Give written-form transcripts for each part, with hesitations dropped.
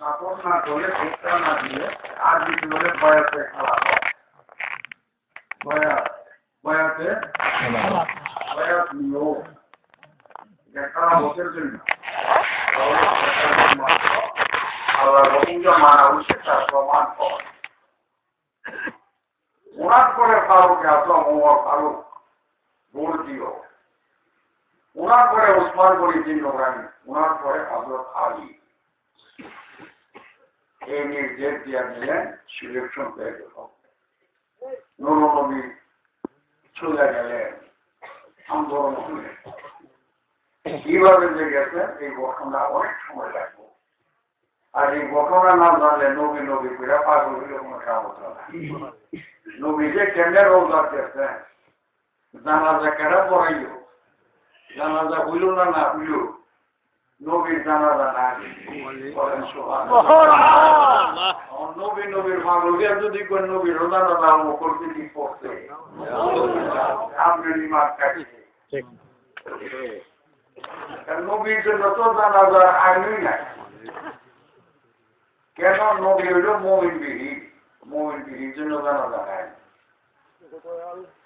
Support না করলে শিক্ষা না দিলে আর কিছু বলে বয়াতে খেলা হয় বয়াতে বয়াত নিও খেলা বসের জন্য আল্লাহ রহিমকে মানা উচিত তার প্রমাণ কর ওনার পরে ফারুক আজম ওমর ফারুক ভোট দিও ওনার পরে ওসমান গনি নোরানি ওনার পরে হযরত আলী এই নির্দেশ দিয়ে দিলেন সিলেকশন হয়ে গেল নূর নবী চলে গেলেন আন্দোলন হলে কিভাবে যে গেছেন এই ঘটনা অনেক সময় লাগবে আর এই ঘটনা না জানলে নবী নবী করে পাগল হইলে কোনো কাম হতো না নবী যে কেমনে রোজা করতেন জানাজা কেনা পড়াইও জানাজা হইল না না হইল নবীর জানাজা না নবী নবীর মানুষে যদি কোন নবীর জানাজা করতে কি করতে আপনার ইমান কাটছে নবীর জন্য তো জানাজার আইনই নাই কেন নবী হইল মুমিন বিহীন জন্য জানাজা নাই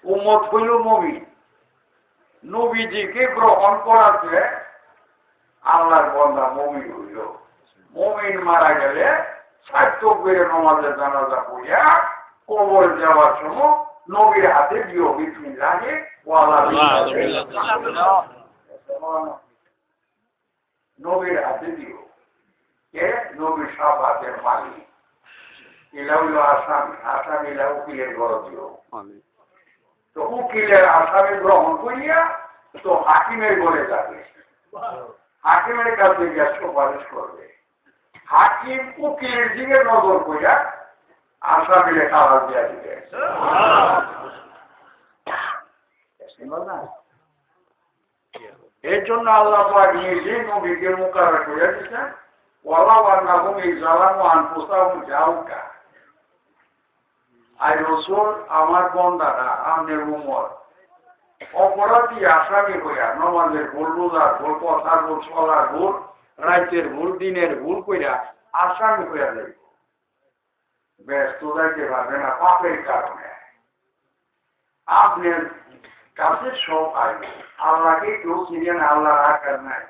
উম্মত হইল মুমিন নবীজিকে গ্রহণ করাতে আল্লাহর বান্দা মুমিন হইল মুমিন মারা গেলে সাহিত্য করে নমাজের জানাজা পড়িয়া কবর যাওয়ার সময় নবীর হাতে দিও বিসমিল্লাহি ওয়া নবীর হাতে দিও কে নবীর সব হাতের মালিক এলা হইল আসামিরা উকিলের ঘর দিও তো উকিলের আসামি গ্রহণ করিয়া তো হাকিমের ঘরে যাবে হাকিমের কাছে গিয়ে সুপারিশ করবে হাকিম উকিলের দিকে নজর করিয়া আসামিরে খাবার দিয়া দিবে এর জন্য আল্লাহ পাক নিজে নবীকে মুকাররা করে দিয়েছেন ওয়ালা ওয়ান্নাহুম ইজালামু আনফুসাহুম জাউকা আই রাসূল আমার বান্দারা আমনের উম্মত অপরাধী আসামি হইয়া নমাজের ভুল রোজার ভুল কথার ভুল চলার ভুল রাইতের ভুল দিনের ভুল কইরা আসামি হইয়া যাইব ব্যস্ত যাইতে পারবে না পাপের কারণে আপনার কাছে সব আইন আল্লাহকে কেউ চিনে না আল্লাহর আকার নাই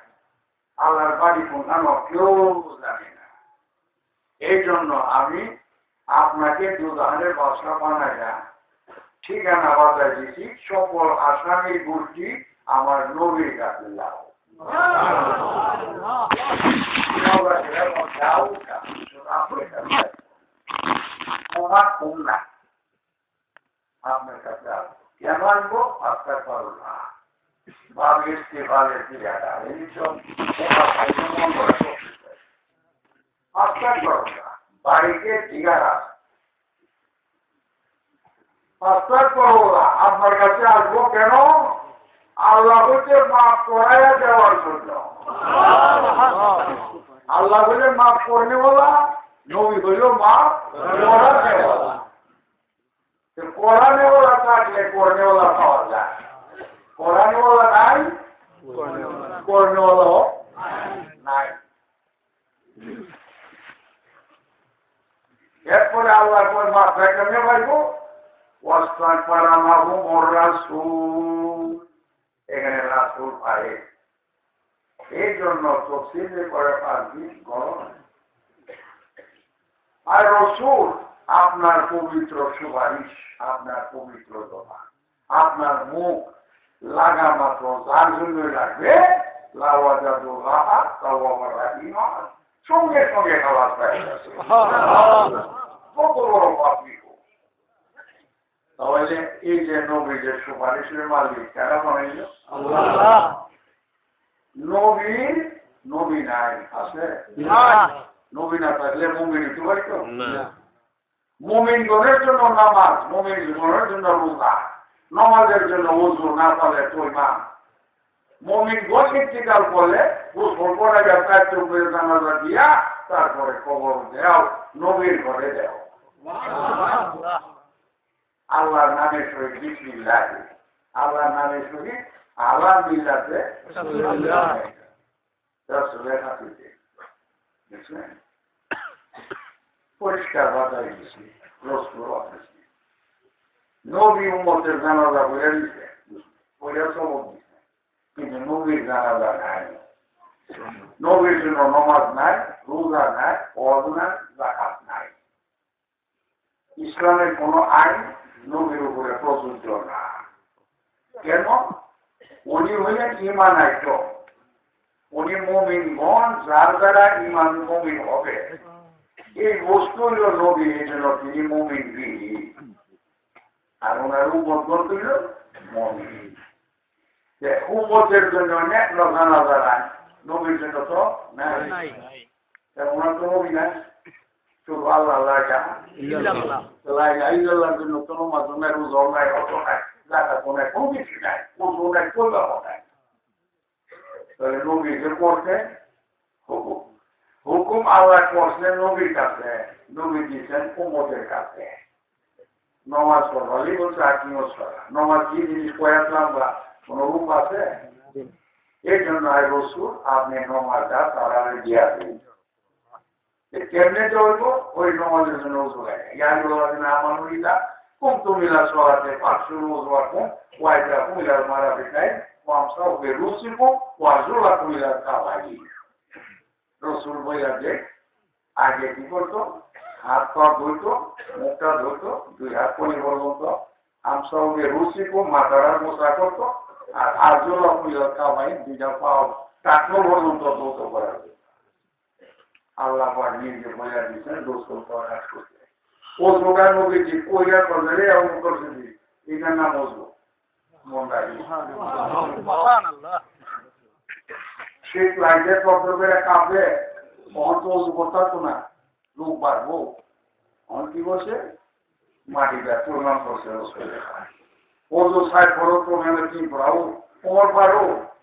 আল্লাহর বাড়ি কোথানো কেউ জানে না এই জন্য আমি আপনাকে দুধানের বাসা বানাইয়া ঠিকানা বাজায় দিচ্ছি সকল আসামির গোষ্ঠী আমার নবীর কাছে যাও আপনার কাছে আসবো কেন আনবো আপনার পারো না বাবের সেবালের ক্রিয়াটা এইসব আপনার করো না বাড়িতে ঠিকানা আপনার কাছে আসবো কেন আল্লাহ হচ্ছে মাফ করাইয়া দেওয়ার জন্য আল্লাহ বলে মাফ করনে বলা নবী হইল মাফ করানে বলা থাকলে করনেওয়ালা পাওয়া যায় করানেওয়ালা নাই করনেওয়ালাও নাই এরপরে আল্লাহ পরে মাথায় কেমনে পাইব এখানে রাসূল পায় এই জন্য তফসিলে করে পারবি গরম আর রাসূল আপনার পবিত্র সুপারিশ আপনার পবিত্র দোয়া আপনার মুখ লাগা মাত্র যার জন্য লাগবে সঙ্গে সঙ্গে খাবার পাই কত বড় পাপি তাহলে এই যে নবীদের সুপারিশের মালিক কারা বানাইল নবীর নবী নাই আছে নবী না থাকলে মুমিন হতে পারত মুমিন গণের জন্য নামাজ মুমিন গণের জন্য রোজা নামাজের জন্য ওযু না পালে তওবা মুমিন গণ ইন্তিকাল করলে গোসল করে কাজ করে জানাজা দিয়া তারপরে কবর দাও নবীর ঘরে দাও আল্লাহর নামে শহীদ বিসমিল্লাহ আল্লাহর নামে শহীদ আল্লাহ মিল্লাতে রাসূলের হাতে দেখলেন পরিষ্কার বাজারে গেছি, রসুল আছে নবী উম্মতের জানাজা বলে দিছে, বলে সবক দিছে, কিন্তু নবীর জানাজা নাই। নবীর জন্য নমাজ নাই, রোজা নাই, হজ নাই, যাকাত নাই। ইসলামের কোন আইন নবীর উপরে প্রযোজ্য না। কেন? উনি হইলেন ঈমান আইত, উনি মুমিনগণ, যার দ্বারা ঈমান মুমিন হবে এই বস্তু হইল নবী, এই জন্য তিনি মুমিন বিহী, আর ওনার উম্মতগণ হইল মুমিন। উম্মতের জন্য নেকড়া জানাজা নাই, নবীর জন্য তো নাই। ওনার তো নবী নাই, শুধু আল্লাহ ইল্লাল্লাহর জন্য কোনো মাঝে নাই, রোজা নাই, অত নাই, জাকাত নাই, কোনো কিছু নাই, ওযু নাই, কোরবান নাই। তাহলে নবী যে করছে হুকুম, হুকুম আল্লাহ করছেন নবীর কাছে, নবী দিচ্ছেন উম্মতের কাছে। নমাজ পড়ালি বলছে আকিমুস সালাহ, নমাজ কি জিনিস পড়ালাম বা কোন রূপ আছে? এই জন্য রসুল আপনি নমাজটা তারারে দিয়া দিন। কেমনে চলব? ওই নমাজের জন্য উজু লাগে, আমানুল্লাহ কুমতুমিলা সলাতে 500 উজু আছে, ওয়াইদা কুমিলার মারাবিকাই ওয়ামসা ওবে রুসিকু ওয়াজুলা কুমিলার কাবাই। রসুল বইলা যে আগে কি করতো? হাত পা ধুইতো, মুখটা ধুইতো, 2 হাত পর্যন্ত, আমসা ওবে রুসিকু মাথার মোছা করতো, আর আজুলা কুমিলার কাবাই 2টা পাও টাকনো পর্যন্ত ধৌত করা যেত। আল্লাহ পাক নিজে বইলা দিচ্ছেন রসুল প্রকাশ করতে। ওজুটা নবীজি কইরা করলে এমন করছে, এটার নাম ওজু। শীত লাগছে, পত্র করে কাঁপে, তখন তো ওজু করতে না, রূপ বাড়বো। তখন কি করছে? মাটিটা পরিমাণ করছে ওজু সাইড করো, প্রমাণে কি পড়াও, কোমর পারো,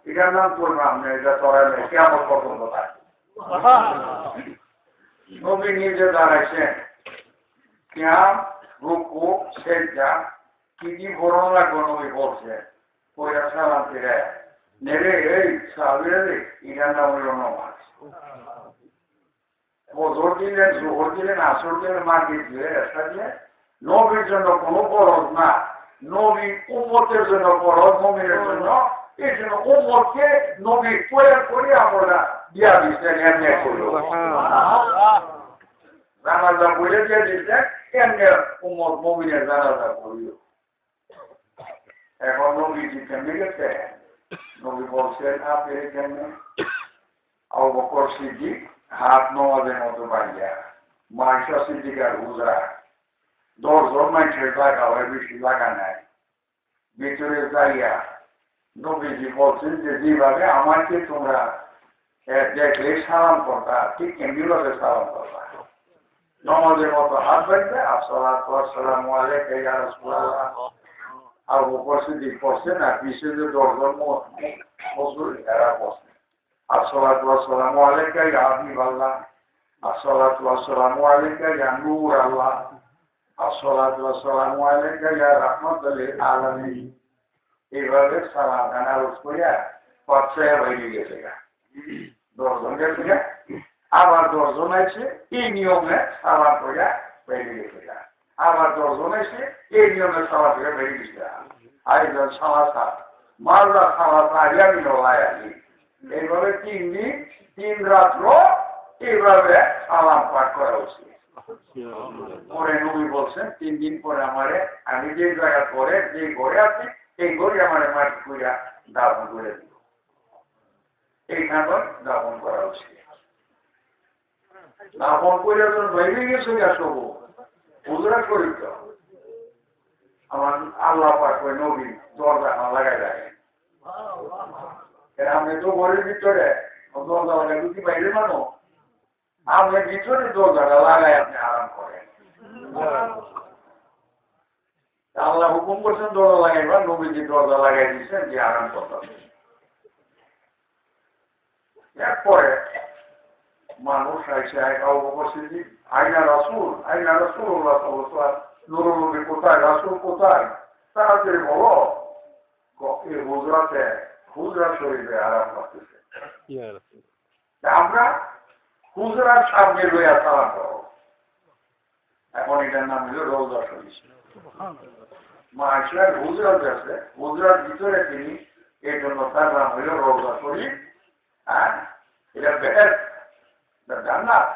এটার নাম পরিমাণ নেই, এটা চড়াইলে কেমন পছন্দ থাকে। নবী নিজে দাঁড়াইছেন, কিয়াম, রুকু, সেজদা কি কি ভরণ লাগবে নবী বলছেন, কইরা সালাম ফিরে নেরে এই সাহাবীরা রে, এটার নাম হইল নামাজ। ফজর দিলেন, জোহর দিলেন, আসর দিলেন, মাগরিব দিলেন, এসা দিলেন, নবীর জন্য কোনো ফরজ না, নবী উম্মতের জন্য ফরজ, মুমিনের জন্য। এই জন্য উম্মতকে নবী তৈরি করে আমরা দিয়া দিচ্ছেন, এমনি করলো জানাজা বলে দিয়ে দিচ্ছেন, এমনি উম্মত মুমিনের জানাজা করিল। এখন নবীজি কেমনে গেছে? নবী বলছেন আপনি কেমনে? আবু বকর সিদ্দিক হাত নমাজের মতো বাড়িয়া, মাইশা সিদ্দিকার হুজরা 10 জন মানুষের জায়গা হয়, বেশি জায়গা নাই, ভিতরে যাইয়া নবীজি বলছেন যে যেভাবে আমাকে তোমরা দেখলে সালাম করতা, ঠিক এমনিভাবে সালাম করবা। নমাজের মতো হাত বাড়বে, আসসালাতু ওয়াসসালামু আলাইকা ইয়া রাসূলুল্লাহ। আবু বকর সিদ্দিক পড়ছেন, আর পিছনে যে 10 জন মুসলিম এরা পড়ছেন, আসসালাতু ওয়াসসালামু আলাইকা ইয়া হাবিবাল্লাহ, আসসালাতু ওয়াসসালামু আলাইকা ইয়া নূর আল্লাহ, আসসালাতু ওয়াসসালামু আলাইকা ইয়া রাহমাতাল লিল আলামিন। এইভাবে সালাম আনারস করিয়া পাঁচশায় বাইরে গেছে, 10 জন গেছে, আবার 10 জন আছে এই নিয়মে সালাম করিয়া বাইরে গেছে, আবার 10 জন আছে এই নিয়মে সালাম করিয়া বাইরে গেছে। আরেকজন সালাসা মালদা সালাসা আইয়ামি নলায়ালি। এইভাবে 3 দিন 3 রাত্র এইভাবে সালাম পাঠ করা উচিত। পরে নবী বলছেন 3 দিন পরে আমারে, আমি যে জায়গা পরে যে ঘরে আছি এই ঘরে আমারে মাটি কইরা দাফন করে দিব, এইখানে দাফন করা উচিত। দাফন করে যখন বাইরে গেছে আসবো হুজরা করি তো আমার আল্লাহ পাক ওই নবী দরজা লাগাই দেয়, আমি তো ঘরের ভিতরে দরজা লাগাই দুটি বাইরে মানো, আপনি ভিতরে দরজাটা লাগাই আপনি আরাম করেন। আল্লাহ হুকুম করছেন দরজা লাগাইবা, নবীজি দরজা লাগাই দিচ্ছেন যে আরাম করতে। এরপরে মানুষ আইসে আবু বকর সিদ্দিক, আইনা রাসূল, আইনা রাসূলুল্লাহ সাল্লাল্লাহু আলাইহি ওয়াসাল্লাম, নূরুল নবী কোথায়, রাসূল কোথায়, তাড়াতাড়ি বলো। এই হুজরাতে, হুজরা শরীফে আরাম করতেছে। আমরা হুজরার সামনে লইয়া সালাম করো, এখন এটার নাম হলো রওজা শরীফ। মাশাআল্লাহ হুজরাত আছে, হুজরাত ভিতরে তিনি, এই জন্য তার নাম হলো রওজা শরীফ। হ্যাঁ, এটা বেহেশত, জান্নাত।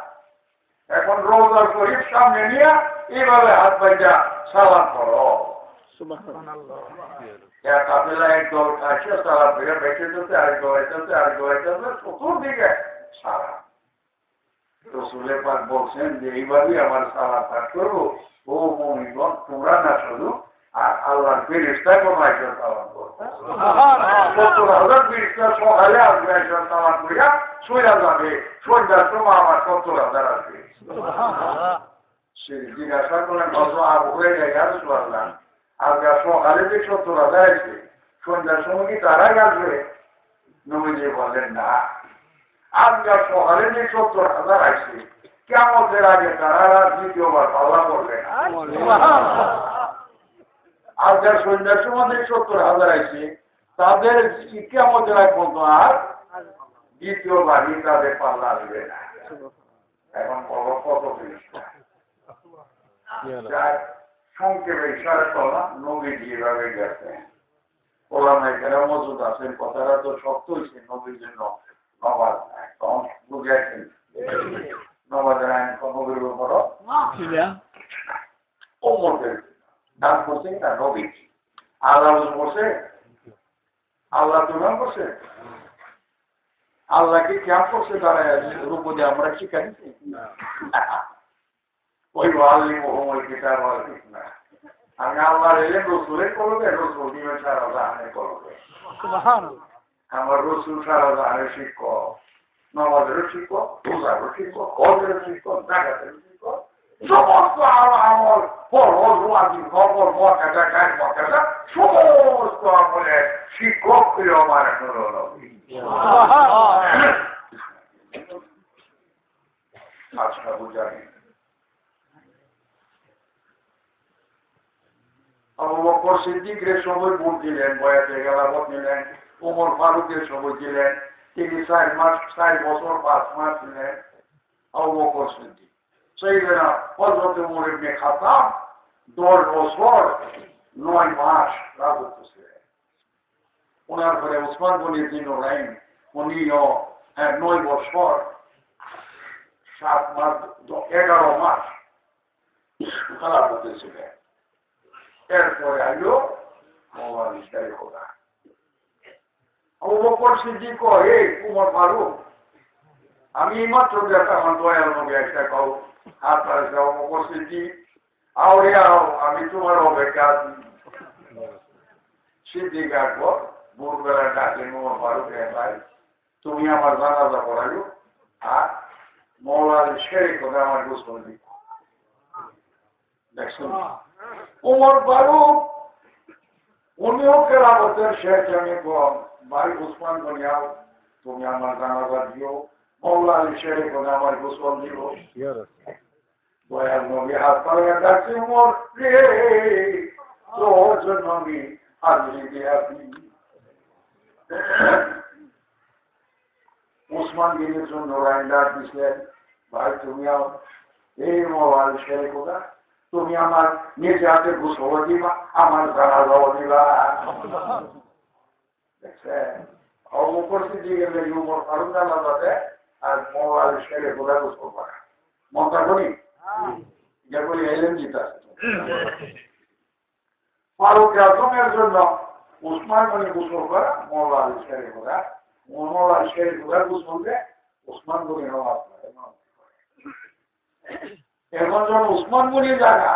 এখন রওজা শরীফ সামনে নিয়ে এইভাবে হাত বাইজা সালাম করো। সুবহানাল্লাহ। এক কাফেলা এক দল খাচ্ছে, সালাম করে বেঁচে যেতে, আরেক দল আইতেছে, আরেক দল আইতেছে, চতুর্দিকে সালাম। রাসূল পাক বলছেন যে এইভাবেই আমার সালাম পাঠ করবো। ও মুমিনগণ, তোমরা না শুধু আর আল্লাহর ফেরেশতাকে মাইকে সালাম করবো। 70,000 ফেরেশতা সকালে আসবে, একজন সালাম করিয়া শুইয়া যাবে, সন্ধ্যার সময় আমার 70,000 আসবে। সে জিজ্ঞাসা করলেন, কত আবু হয়ে যায় রাসূলুল্লাহ, আজকে সকালে যে 70,000 আসবে, সন্ধ্যার সময় কি তারাই আসবে? নবীজি বললেন, না, আজকে সকালে যে 70,000 আসছে, কিয়ামতের আগে তারা দ্বিতীয়বার পাল্লা করবে না। আজকে সন্ধ্যার সময় যে 70,000 আসছে, তাদের কিয়ামতের আগে পর্যন্ত আর দ্বিতীয়বারই তাদের পাল্লা আসবে না। এখন বলো কত ফেরেশতা। সংক্ষেপে ইশারা করলাম, নবীজি এভাবে গেছেন। ওলামায়ে কেরাম মওজুদ আছেন, কথাটা তো শক্ত হয়েছে। নবীর জন্য নামাজ কম বুঝাইছেন, নামাজের আইন নবীর উপর উম্মতের দান করছেন না নবী। আল্লাহ করছে, আল্লাহ তুলনা করছে, আল্লাহকে কেমন করছে তারা রূপ দিয়ে আমরা শিক্ষা দিচ্ছি। ওই আল্লিম ওই কিতাব আর ঠিক না। আমি আল্লাহ এলেন রসুলের করবে, রসুল দিবেন সারা জাহানের করবে। আমার রসুল সারা জাহানের শিক্ষক, নামাজেরও শিক্ষক, রোজারও শিক্ষক, হজেরও শিক্ষক, জাকাতের শিক্ষক, সমস্ত আমল ফরজ ওয়াজিব নফল মুআক্কাদা গায়র মুআক্কাদা সমস্ত আমলের শিক্ষক হলো আমার নবী। আচ্ছা বুঝানি আবু বকর সিদ্দিকের সময় ভোট দিলেন, বয়াতে খেলাফত নিলেন। ওমর ফারুকের সময় দিলেন, তিনি 4 বছর 5 মাস ছিলেন আবু বকর সিদ্দিক। সাইয়েদনা হযরত ওমর ইবনে খাত্তাব 10 বছর 9 মাস রাজত্ব ছিলেন। ওনার পরে ওসমান গনি জিন্নুরাইন, উনিও 9 বছর 7 মাস 11 মাস খেলাফত ছিলেন। এরপরে আইলো মওলানা শাইখুনা আবু বকর সিদ্দিক কয়, ওমর ফারুক, আমি মাত্র দেখা আমার দয়াল নবী একটা কও হাত পাড়ে আবু বকর সিদ্দিক আওরে আও, আমি তোমার অপেক্ষা আছি। সিদ্দিক একবার ভোরবেলা ডাকলেন, ওমর ফারুক, ভাই তুমি আমার জানাজা পড়াইও, আর মওলানা শাইখুনা আমার গোসল দিও। দেখছেন ওমর ফারুক উনিও খেলাফতের শেষ, আমি ভাই উসমান গনিয়াও তুমি আমার জানাজা দিও, মওলানা শাইখুনা আমার গোসল দিও। দয়াল নবী হাত পাড়ে ডাকছে, ওমর রে তোর জন্য আমি হাজিরি দিয়ে আসি। উসমান গনির জন্য রাইন্ডার দিচ্ছেন, ভাই তুমি এই মওলানা শাইখুনা তুমি আমার নিজে হাতে গোসল দিবা, আমার জানাজাও দিবা। দেখছেন আবু বকর সিদ্দিক গেলে ওমর ফারুক জানাজাতে আর মওলানা শাইখুনা গোসল করা মনটা করি যেগুলি এলেন দিতে ফারুক আজমের জন্য উসমান গনি গোসল করা, মওলানা শাইখুনা গোসল দেয়, উসমান গনি নামাজ পড়ে। এখন যখন উসমান গনি জায়গা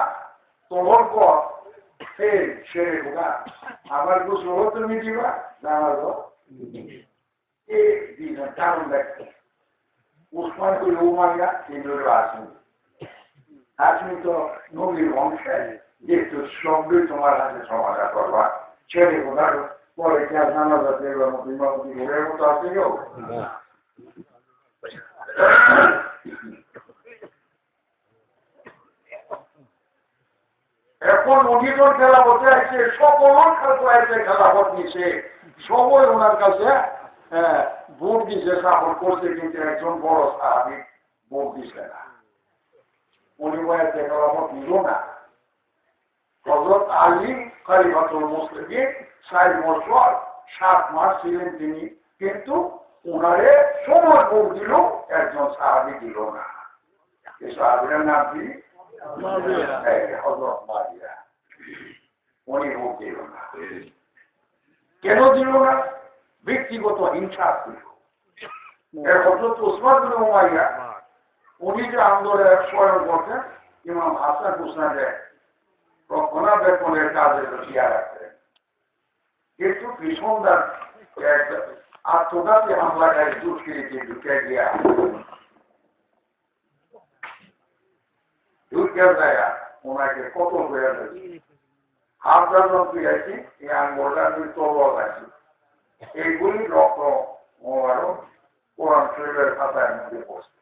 তোমার পর শাইখুনা আমার গোসল তুমি দিবা, জানাজা এই দিন কারণ দেখো উসমান গনি উমাইয়া এগুলো আসেন। আপনি তো নবীর বংশে, যেহেতু সবই তোমার হাতে সমাধা করবা, শাইখুনা পরে কি আর জানাজা দেবার মতো ইমামতি ঘুরের মতো আছে কেউ? এখন উনিজন খেলাফতে আছে, সকল খাতে খেলাফত নিছে, সবাই ওনার কাছে ভোট দিছে, সাপোর্ট করছে, কিন্তু একজন বড় সাহাবী ভোট দিছে না। উনি বয়াতে কালামত নিল না। হযরত আলী খলিফাতুল মুসলিমিন ৬০ বছর ৭ মাস ছিলেন তিনি, কিন্তু উনারে সময় ভোট দিল একজন সাহাবী দিল না। এই সাহাবীর নাম কি? হযরত মুআবিয়া। উনি ভোট দিল না। কেন দিল না? ব্যক্তিগত হিংসা ছিল। হযরত উসমান বিন উমাইয়া উনি যে আন্দোলনের স্বয়ং করতেন, ইমাম হাসান হুসাইনের রক্ষণাবেক্ষণের কাজে দিয়া রাখতেন, কিন্তু ভীষণদার আত্মঘাতী হামলাকারী দুষ্কৃতী ঢুকে গিয়া জায়গা ওনাকে কত হয়ে গেছে। হাত যখন ফিরেছি এই আঙ্গুলটা দুই তলোয়ার আছে, এইগুলি রক্ত আরো কোরআন শরীফের খাতার মধ্যে পড়ছে।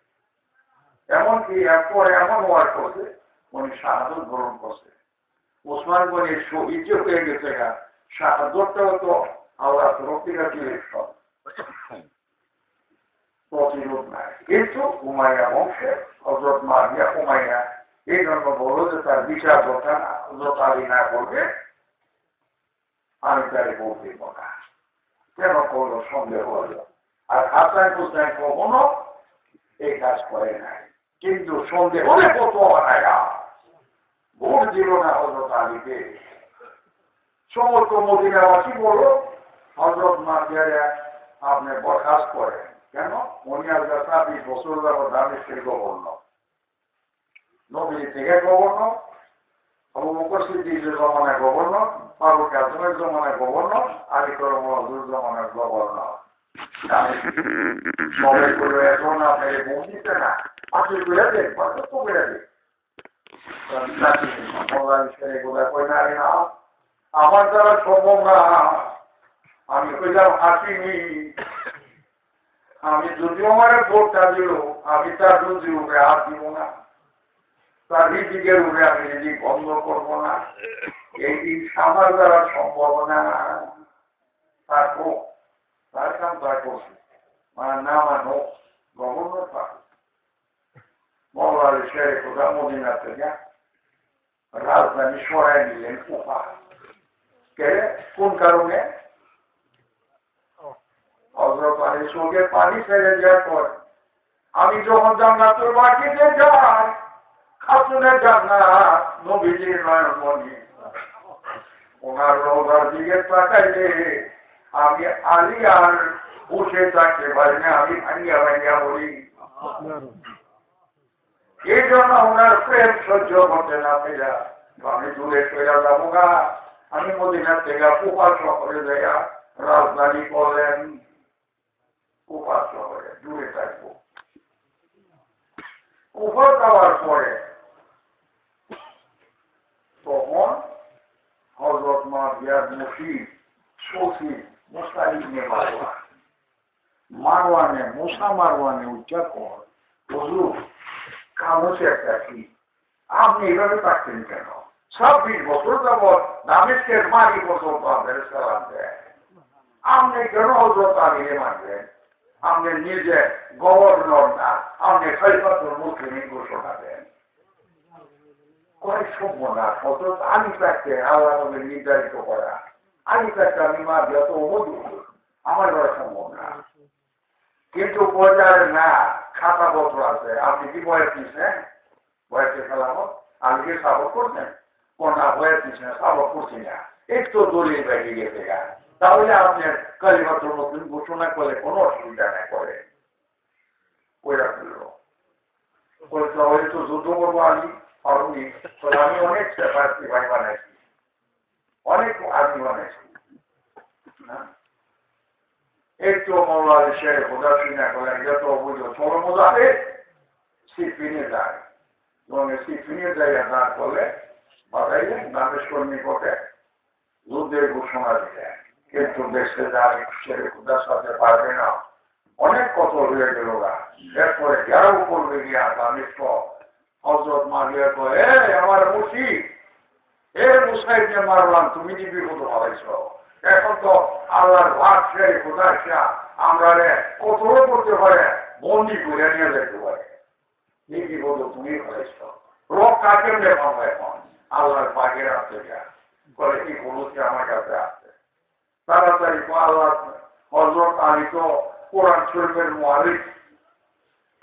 এমনকি এরপর এমন ওয়ার্ড করছে উনি শাহাদত গ্রহণ করছে। ওসমান গনি শহীদ হয়ে গেছে, শাহাদতটাও তো আল্লাহ রক্ষিকা ডিরেকশন, প্রতিরোধ নাই। কিন্তু উমাইয়া বংশে হযরত মুআবিয়া উমাইয়া এই জন্য বলল যে তার বিচার কথা হযরত আলী না করবে, আমি তারে ভোট দিব না। কেন করলো? সন্দেহ হল। আর হাসান হুসাইন কখনো এই কাজ করে নাই, কিন্তু সন্দেহ হলে কত বানায়া ভোট দিল না হযরত আলীকে। সমস্ত মদিনাবাসী বলো হযরত মুআবিয়া আপনি বরখাস্ত করেন। কেন? উনি আজ ২৬ বছর যাবত দামেস্কের গভর্নর, নবী থেকে গভর্নর, আবু বকর সিদ্দিকের জমানায় গভর্নর, ফারুক আজমের জমানায় গভর্নর, আলী করম ওয়াজুর জমানায় গভর্নর। সবাই করে এখন আপনাকে ভোট দিতে না, আপনি করে দেন, তো করে দেন। আমার দ্বারা সম্ভব না। আমি কইলাম হাসিনি, আমি যদিও আমার ভোটটা দিল, আমি তার রুজির উপরে হাত দিব না, তার রিজিকের উপরে আমি রিজিক বন্ধ করবো না। এই আমার দ্বারা সম্ভব না। তার কাম তার করছে, মানে না মানো গভর্নর পাবে। মওলানা শেখ খোদা মদিনা থেকে রাজধানী সরাই নিলেন কুফা। কোন কারণে? হযরত আলী চোখে পানি ছেড়ে দেওয়ার পর আমি যখন জান্নাতুল বাকিতে যাই, খাতুনের জান্নাত নবীজির নয়নমণি, ওনার রওজার দিকে তাকাইলে আমি আলী আর বসে থাকতে পারি না, আমি ভাঙ্গিয়া ভাঙ্গিয়া বলি। এই জন্য ওনার প্রেম সহ্য করতে না পেরা আমি দূরে চলে যাবো গা। আমি মদিনার থেকে কুফা শহরে যাইয়া রাজধানী করলেন, কুফা শহরে দূরে থাকবো। কুফা যাওয়ার পরে তখন হযরত মুআবিয়ার মুশির সচিব মুসা ইবনে মারওয়ানে মুসা মারওয়ানে উচ্চার কর, হুজুর কামছে একটা কি, আপনি এভাবে থাকতেন কেন? ২৬ বছর যাবৎ দামেস্কের মারি পর্যন্ত আপনার সালাম দেয়, আপনি কেন হযরত আলীকে মানবেন? আপনি নিজে গভর্নর না, আপনি খলিফাতুল মুসলিমিন ঘোষণা দেন। কয়েক সম্ভব না, হযরত আলী থাকতে আল্লাহ নবী নির্ধারিত করা, আলী থাকতে আমি মুআবিয়া তো আমার দ্বারা সম্ভব না। কিন্তু বজার না, খাতা পত্র আছে, আপনি কি বয়স দিচ্ছেন? বয়সে খেলামত আলীকে সাবক করছেন? কোনটা বয়স দিচ্ছেন? সাবক করছি না, একটু দলিল বেরিয়ে গেছে গা, তাহলে আপনার খলিফাতুল মুসলিম ঘোষণা করলে কোনো অসুবিধা না করে। ওইরা বলল তাহলে তো যুদ্ধ করবো আমি পারুনি, আমি অনেক সেপারেটি ভাই বানাইছি, অনেক আর্মি বানাইছি। একটু মৌলানা শেখ খোদা সিনা করলেন, যত বুঝলো ছোট মোজাবে সিফিনে যায়, সিফিনে যাইয়া না করলে বাজাইলেন দামেস্কের নিকটে যুদ্ধের ঘোষণা দিলেন। কিন্তু দেশে যায় শেখ খোদার সাথে পারবে না, অনেক কত হয়ে গেল না। এরপরে যারা করবে গিয়া দামেস্ক হযরত মুআবিয়া কয়, আমার মুশিক মুসা ইবনে মারওয়ান, তুমি কি বিপদ হলাইছ? এখন তো আল্লাহর ওয়াজ শেখ খোদা আমরা কত করতে পারে, বন্দি করে নিয়ে যেতে পারে, এই বিপদ তুমি হলাইছ। রক্ষা কেমনে পাবো এখন? আল্লাহর পাকের হাতে যা বলে কি বলুছি আমার কাছে আছে তাড়াতাড়ি আল্লাহ হযরত আলী তো কোরআন শরীফের মুআল্লিফ,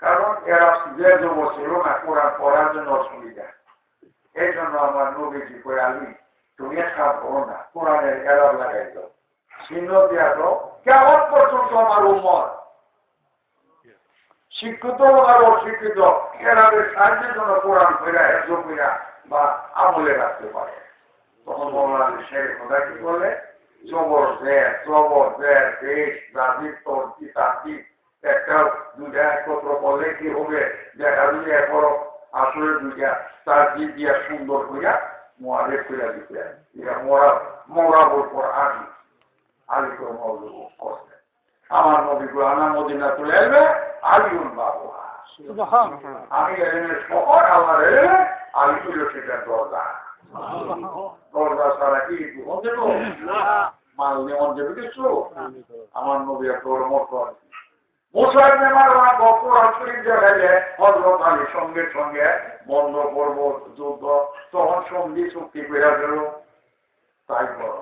কারণ এরা যে যুব ছিল না কোরআন পড়ার জন্য অসুবিধা। এই জন্য আমার নবীজি কই আলী তুমি একটা বলো না কোরআনের এলাব লাগাই দাও, চিহ্ন দিয়া দাও, কেমন পর্যন্ত আমার উম্মত শিক্ষিত আর অশিক্ষিত এরাদের সাহায্যের জন্য কোরআন ফেরা হেফজ কইরা বা আমলে রাখতে পারে। তখন মৌলানা শেখ খোদা কি বলে জবর জের দেশ রাজিব তোর তাত্ত্বিক একটা দুইটা একত্র করলে কি হবে, দেখা দিলে এখন আসলে দুইটা তার দিক দিয়া সুন্দর কইরা মুআরিফ কইরা দিতে এটা মোরাবুল কোরআন আলী করে মওজু করছে। আমার নবী কোরআন মদিনা তুলে এলবে আলিউন বাবু আমি এলেমের শহর আমার এলেমে আলী তুলে সেটা দরজা ছাড়া কি মাল নেওয়ার দেবে কিছু? আমার নবী তোর মত সঙ্গে সঙ্গে বন্ধ করবো যুদ্ধ, তখন সন্ধি চুক্তি করে গেল। তাই করো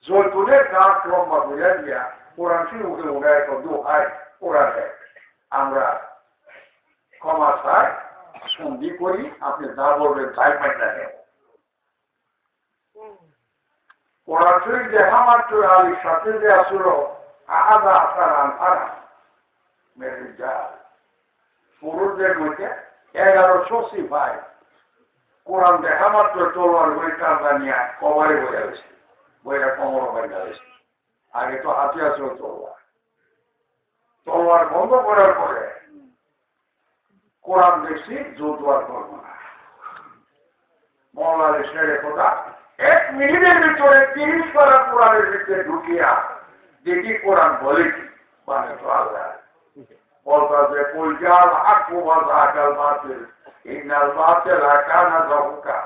জৈতুনের গাছ লম্বা করে দিয়া কোরআন উঠে উঠায় দোহায় কোরআনে আমরা ক্ষমা চাই, সন্ধি করি, আপনি যা বলবেন তাই মাইনা নেব। কোরআন শরীফ দেখা মাত্র আলীর সাথে যে আসলো আদা আসার আনফারা মেরে যা পুরুষদের মধ্যে 1100 সিপাই কোরআন দেখা মাত্র তলোয়ার বই টাকা নিয়ে কবরে বয়ে গেছে, বইটা কোমর হয়ে গেছে। আগে তো হাতে আসলো তলোয়ার বন্ধ করার পরে কোরআন দেখছি যুদ্ধ আর করবো না। মৌলানা শেখ খোদা 1 মিনিটের ভিতরে 30 পারা কোরআনের ভিতরে ঢুকিয়া দেখি কোরআন বলে কি মানে তো আল্লাহ বলতা যে কুলজাল আকু ওয়াজাকাল বাতিল ইন্নাল বাতিলা কানা যাহুকা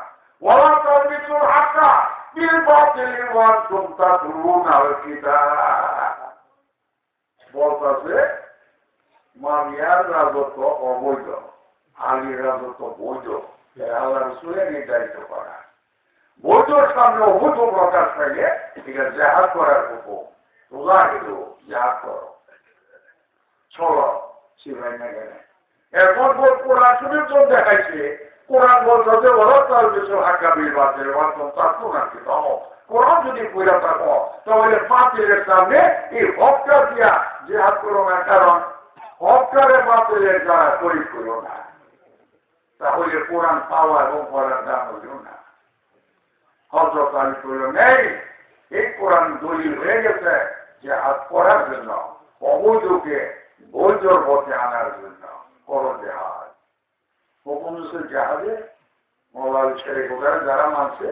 ওয়ালা তাবিতুল হাক্কা বিল বাতিল ওয়া আনতুম তাতলুনাল কিতাব। বলতা যে মারিয়ার রাজত্ব অবৈধ, আলীর রাজত্ব বৈধ, আল্লাহ রাসূলের নির্ধারিত করা বৈধর সামনে অবৈধ প্রকাশ পাইলে এটা জাহাজ করার হুকুম। তোলা কিন্তু জাহাজ করো চলো শিবাই না গেলে এখন কোরআন শরীফ যখন দেখাইছে কোরআন বলছে যে বলো তার কিছু হাক্কা বিল বাতিল ওয়ান্তুম তাতলুনা কিতাব। কোরআন যদি পড়া থাকো তাহলে বাতিলের সামনে এই হকটা দিয়া জিহাদ করো না, কারণ হকটারে বাতিলের দ্বারা শরীক করো না, তাহলে কোরআন পাওয়া এবং পড়ার দাম হইল না। হযরত আলী কইল নেই, এই কোরআন দলিল হয়ে গেছে জিহাদ করার জন্য, অবৈধকে বৈধর পথে আনার জন্য করো জিহাদ। হুকুম জাহাজে মৌলানা শেখ খোদা যারা মানছে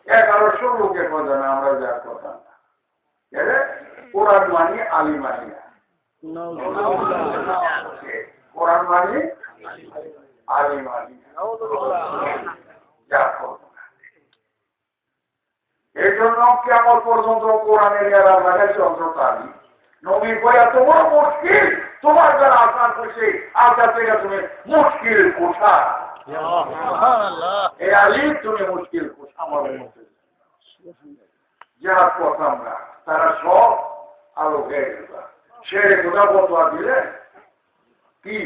1100 লোকের কথা না, আমরা যার কথা না, কোরআন মানি আলী মানি না, কোরআন মানি আলী মানি যা করবো না। এই জন্য কেমন পর্যন্ত কোরআনের এরা লাগাইছে হযরত আলী নবী বইয়া তোমার মুশকিল, তোমার যারা আসান করছে আজা থেকে তুমি মুশকিল কোথা এই আলী তুমি মুশকিল কোথা আমার মধ্যে যার কথা আমরা তারা সব আলো হয়ে গেল। সে কোথা বতোয়া দিলে কি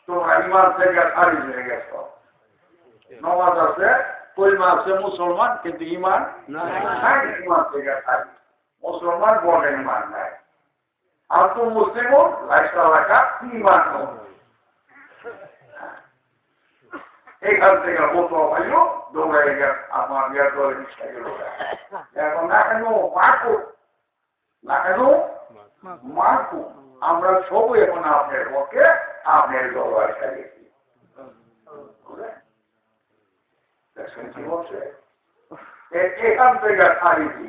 তোমরা ইমান থেকে খারিজ হয়ে গেছ, নমাজ আছে কলমা আছে মুসলমান কিন্তু ইমান নাই, ইমান থেকে খারিজ, মুসলমান বলে ইমান নাই, আর তো মুসলিম লাইসা রাখা ইমান এইখান থেকে বতো ভাইল দৌড়াই গেল আমার বিয়ার দলের ইচ্ছা গেল। এখন না কেন মারকো না কেন মারকো, আমরা সবই এখন আপনার পক্ষে আপনার দলবার সারিয়েছি। কি বলছে এখান থেকে সারিয়েছি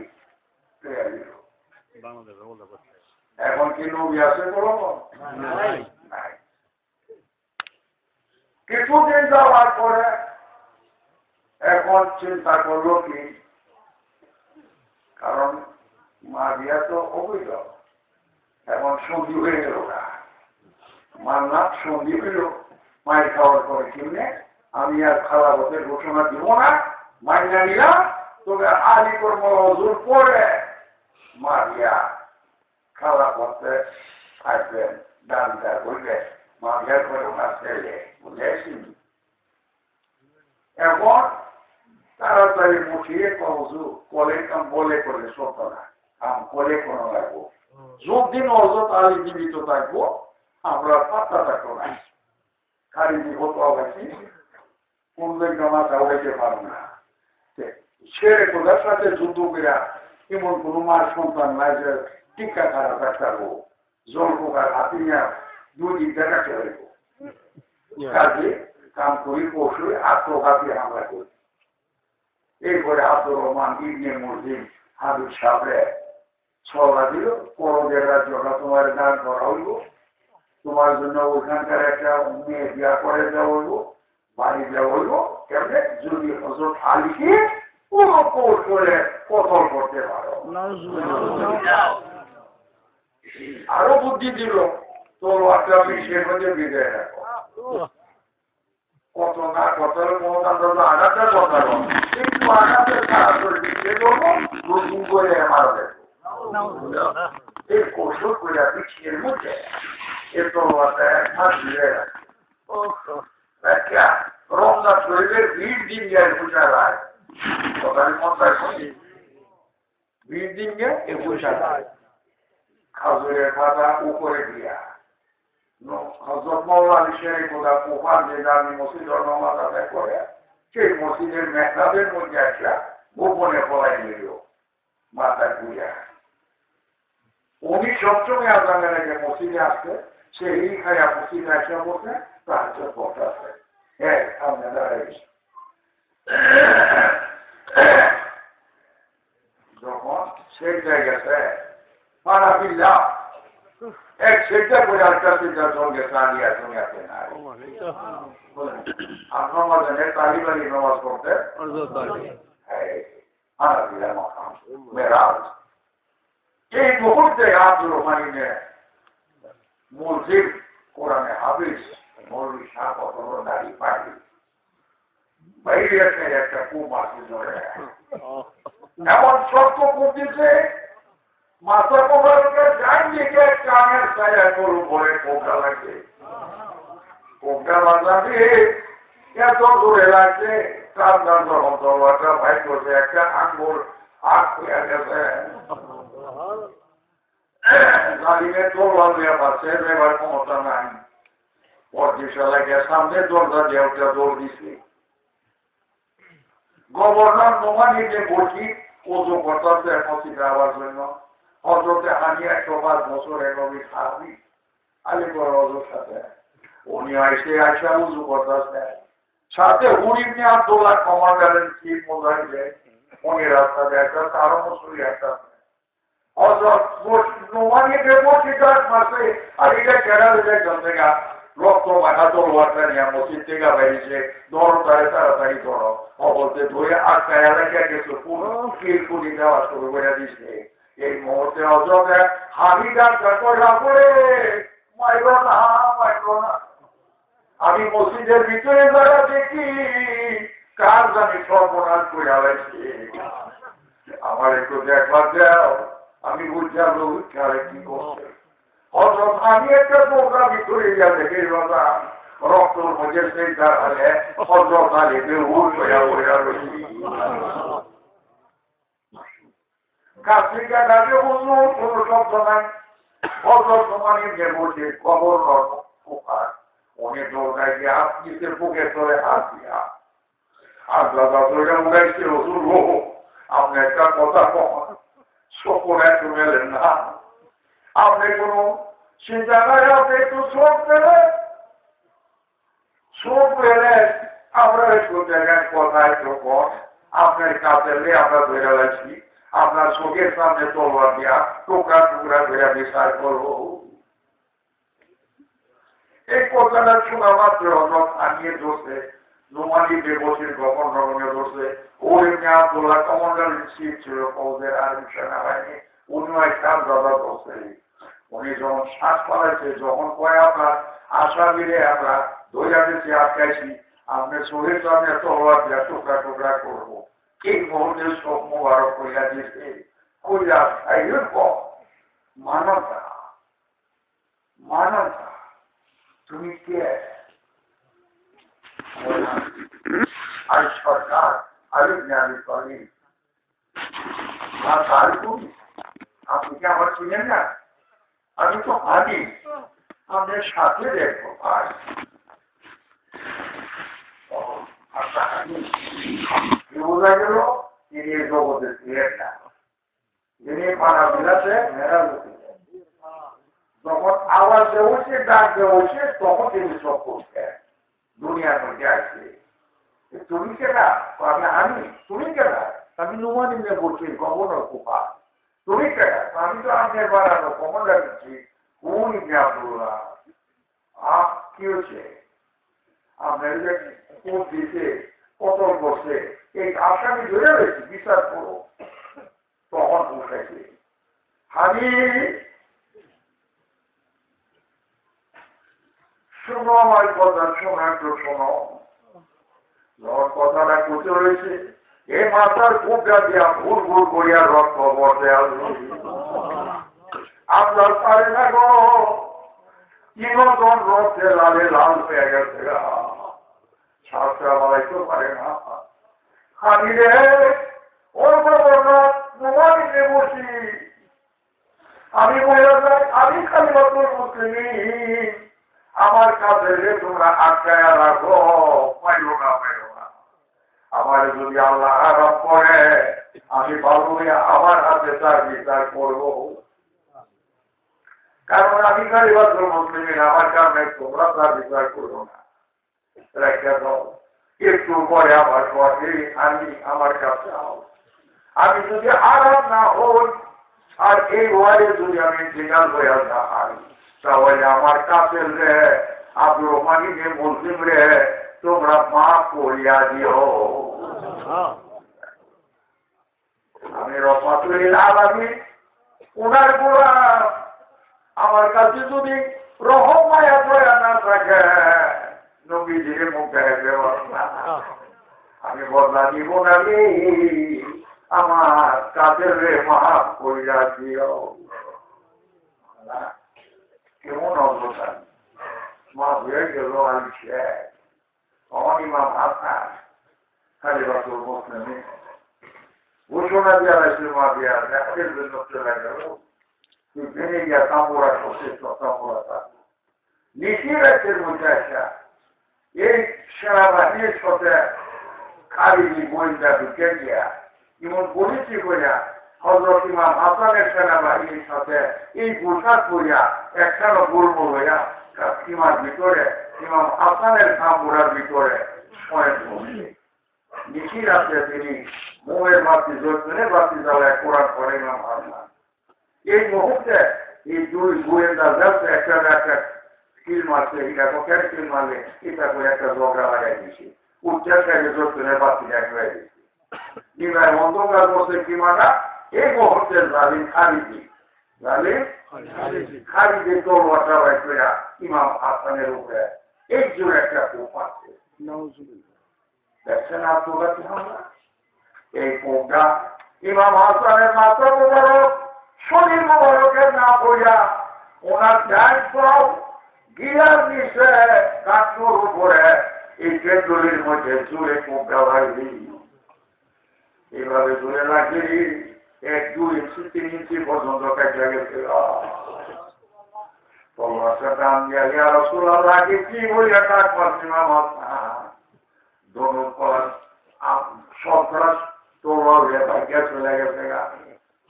এখন কি নবী আছে বলো নাই। কিছুদিন যাওয়ার পরে এখন চিন্তা করলো কি, কারণ মা বিয়া তো অবৈধ, এখন সন্ধি হয়ে গেল না, মার না সন্ধি হইল, মায়ের খাওয়ার পরে কিনে আমি আর খালাবতের ঘোষণা দিব না, মাইনা নিলাম, তবে আলী কর্ম হজুর পরে মারিয়া খালাবতে থাকবেন, ডানটা বলবে মারিয়ার করে ওনার ছেলে বুঝেছি। এখন তাড়াতাড়ি মুঠিয়ে কবজু কলে কাম বলে করলে সত্য না, কাম কলে কোনো লাগবো, যতদিন হজরত আলী জীবিত থাকবো আমরা পাত্তা থাকবো না, খালি বিপদ হয়েছি কোন মাথা হইতে পারবো না। ছেড়ে কোথার সাথে যুদ্ধ করে এমন কোনো মার সন্তান নাই যে টিকা খারাপ থাকবো, জল পোকার হাতি নিয়ে দুই দিন দেখাতে হইব, কাজে কাম করি পশু আত্মঘাতী হামলা করি। এরপরে আব্দুর রহমান ইবনে মুলজিম হাবিব সাহেবরে ছড়া দিল, করদের রাজ্যটা তোমার দান করা হইব, তোমার জন্য ওইখানকার একটা মেয়ে বিয়া করে দেওয়া হইব, বাড়ি দেওয়া হইব, কেমনে যদি হজরত আলীকে পুরো কৌশলে কতল করতে পারো। আরো বুদ্ধি দিল, তোর একটা বিশ্বের মধ্যে বিদায় রাখো, কত না কত মহতান্ত আঘাতের কথা একটু আঘাতের খারাপ করে দিতে করবো, নতুন করে মারা দেখবো এই কৌশল করে বিশ্বের মধ্যে এর তরবারটা একবার ধীরে রাখে। রমজান শরীফের 20 দিন যায় পূজা রায়, সকালে মন্দায় 20 দিন গে 21 রায় খাজুরের খাতা উপরে দিয়া হযরত মাওলানা শেখ খোদা কুফার যে দামি মসজিদের নামাজ আদায় করে, সেই মসজিদের মেহরাবের মধ্যে একটা গোপনে পলাই নিল মাথা ঘুরিয়া। উনি সবসময় আজানের আগে মসজিদে আসতে, সেই খায়া মসজিদে আসা বসে তাহাজ্জুদ পড়তে। হ্যাঁ সামনে দাঁড়াইছে, যখন সেই জায়গাতে পাড়া বিল্লা এক সেটা করে আটটা সেটার সঙ্গে দাঁড়িয়ে সঙ্গে আসে না, আপনার মাঝে তালিবানি নামাজ পড়তে এই মুহূর্তে আব্দুর রহমানের মুলজিম কোরআনে হাফিজ মৌলভী শাহ কখনো দাঁড়িয়ে পাইনি, বাইরে একটা খুব মাসি ধরে এমন শক্ত করতেছে মাথা কোবরাকে যাই দিকে কানের ছায়া গরু ভরে কোবরা লাগছে, কোবরা বাজাবে এত দূরে লাগছে, তার দাম যখন তরবারটা ভাই করছে একটা আঙ্গুল আগ হয়ে গেছে, জালিমের তরবার দেওয়া পাচ্ছে, এবার ক্ষমতা নাই, পরদিশালাকে সামনে দরজা দেওয়া দৌড় দিছে। গভর্নর নোমানি যে বসি ওজো করতে মসজিদে আবার জন্য হজরতে হানিয়া 105 বছরের নবী সাহাবী আলীগড় হজর সাথে উনি আইসা উজু করতেছে, সাথে হুরিবনে আব্দুল্লাহ কমান্ডারের চিফ মোজাহিদে উনি রাস্তাতে একটা তারও মুসলি একটা হজরত নোমানিকে বসিটার মাসে আর এটা কেনা দিলে জন্মেগা রক্ত মাথা তরবারটা নিয়ে মসজিদ থেকে বাইরেছে, ধরো তাড়াতাড়ি ধরো বলতে ধরে আটকায় এলাকা গেছে, পুরো কিলকুলি দেওয়া শুরু করে দিচ্ছে। এই মুহূর্তে হজরতে হাবিদার চাকরা করে মাইল না মাইল না, আমি মসজিদের ভিতরে যারা দেখি কার জানি সর্বনাশ করে আলাইছে, আমার একটু দেখবার দাও, আমি বুঝলাম কারে কি করছে। হজরত আমি একটা টোকরা ভিতরে গিয়া দেখে বাবা রক্তর মধ্যে সেই দাঁড়ালে হজরত আলী বেহুশ হইয়া হইয়া রয়েছি, কাশ্মীরটা ডাকে বলল কোনো শব্দ নাই, হজরত মানিক যে বলছে গভর্নর কুফার উনি দৌড়ায় গিয়ে আপনিতে বুকে ধরে হাত দিয়া আর দাদা ধরে উড়াইছে রসুল হো আপনি একটা কথা কখন সকল একটু মেলেন না, আপনি কোনো চিন্তা নাই, আপনি একটু চোখ পেলে আমরা একটু জায়গায় কথা একটু কর, আপনার কাছে আমরা ধরে লাগছি, আপনার চোখের সামনে তলবার দিয়া টুকরা টুকরা ধরে বিচার করবো। এই কথাটা শোনা মাত্র হজরত আনিয়ে ধরছে, নোমানি বেবসির গভর্নর ধরছে, ওর এমনি আব্দুল্লাহ কমান্ডার ইন চিফ ছিল ফৌজের আর্মি সেনাবাহিনী, উনিও একটা দাদা ধরছে। উনি যখন শ্বাস পালাইছে, যখন কয় আপনার আশা মিলে আমরা ধৈর্য দিচ্ছি আটকাইছি, আপনার শরীর তো আমি তলোয়ার দিয়া টুকরা টুকরা করবো এই মুহূর্তে সব মোবারক কইয়া দিতে কইয়া খাইলে মানবতা মানবতা তুমি কে আজ সরকার আলিম আমি করি আপনি কি আমার চিনেন না আমি তো আদি আপনার সাথে দেখবো ভাই বোঝা গেল তিনি জগতে ছিলেন না তিনি পাড়া বিলাতে মেরা যখন আওয়াজ দেওয়া ডাক দেওয়া তখন তিনি সব করতেন দুনিয়ার মধ্যে আসছে তুমি কেনা আমি তুমি কেনা আমি নুমানি নিয়ে বলছি গভর্নর কুপা তুমি কেনা আমি তো আপনার বাড়ানো কমলা দিচ্ছি কোন আব্দুল্লাহ কি হচ্ছে আপনার কোন দিতে কতল করছে এই আসামি ধরে রয়েছে বিচার করো তখন উঠেছে আমি শোনো আমার কথা শোনো একটু শোনো যখন কথাটা কুচে রয়েছে এই মাথার কুপটা দিয়া ভুল ভুল করিয়া রক্ত বর্তে আসবে আপনার পারে না গো কিনতন রক্তে লালে লাল হয়ে গেছে সাতটা বাড়াইতে পারে না আমি রে ওর নিতে বসি আমি বলে যাই আমি খালি অতুল মুসলিম আমার কাছে যে তোমরা আটকায়া রাখো পাইল না আমার যদি আল্লাহ আরাম করে আমি ভালো আমার হাতে তার বিচার করবো কারণ আমি খালি অতুল মুসলিম আমার কারণে তোমরা তার বিচার করবো না রেখে দাও একটু পরে আমার পথে আমি আমার কাছে আমি যদি আরাম না হই আর এই ওয়ারে যদি আমি জিনাল হয়ে না হারি তাহলে আমার কাছে রে আব্দুর রহমানিকে মুসলিম রে তোমরা মাফ করিয়া দিও আমি রহমাতুল্লিল আলামিন ওনার গোলাম আমার কাছে যদি রহম মায়া দয়া না থাকে নবীজির মুখে আমি বদলা দিব না আমার কাদের রে মাফ করিয়া দিও কেমন অবস্থা মা হয়ে গেল আমি আমার ইমাম হাসান খালি বাসুর মুসলিম ঘোষণা দেওয়া হয়েছিল মা বিয়ার দেখার জন্য চলে গেল তুই ভেঙে গিয়া কামড়া করছে কামড়া থাকবো নিচে রাজ্যের মধ্যে আসা এই সেনাবাহিনীর সাথে খারিজি গোয়েন্দা ঢুকে গিয়া এমন পরিচয় করিয়া হযরত ইমাম হাসানের সেনাবাহিনীর সাথে এই পোশাক করিয়া একখানা গোলমোল হইয়া সীমার ভিতরে ইমাম হাসানের কামড়ার ভিতরে শয়েন বসে নিচি রাত্রে তিনি মোহের বাতি জোরে বাতি জ্বালায় কোরআন পড়ে ইমাম হাসান এই মুহূর্তে এই দুই গোয়েন্দা যাচ্ছে একটা একটা কিল মারছে এটা কোকের কিল মারলে এটা করে একটা ঝগড়া লাগাই দিয়েছে উচ্চার সাইডে জোরে বাতি হয়ে গেছে নিমায় অন্ধকার করছে কি মানা এই মুহূর্তে জালিম খারিজি জালিম খারিজি তলোয়ারটা বাই করে ইমাম হাসানের উপরে এই জোরে একটা কূপ আছে দেখছেন আত্মঘাতী হামলা এই কূপটা ইমাম হাসানের মাথা মোবারক শরীর মোবারকের না পড়িয়া ওনার ডান পাও গিলার নিচে কাঠুর উপরে এই কেন্দ্রের মধ্যে জুড়ে কূপটা ভাই এইভাবে জুড়ে লাগলি 1-2 ইঞ্চি 3 ইঞ্চি পর্যন্ত কেটে গেছে দাম দিয়া রাসূলুল্লাহ কি বলিয়া কাজ করছি মামা দোনো পর সন্ত্রাস তোলে ভাগ্যে চলে গেছে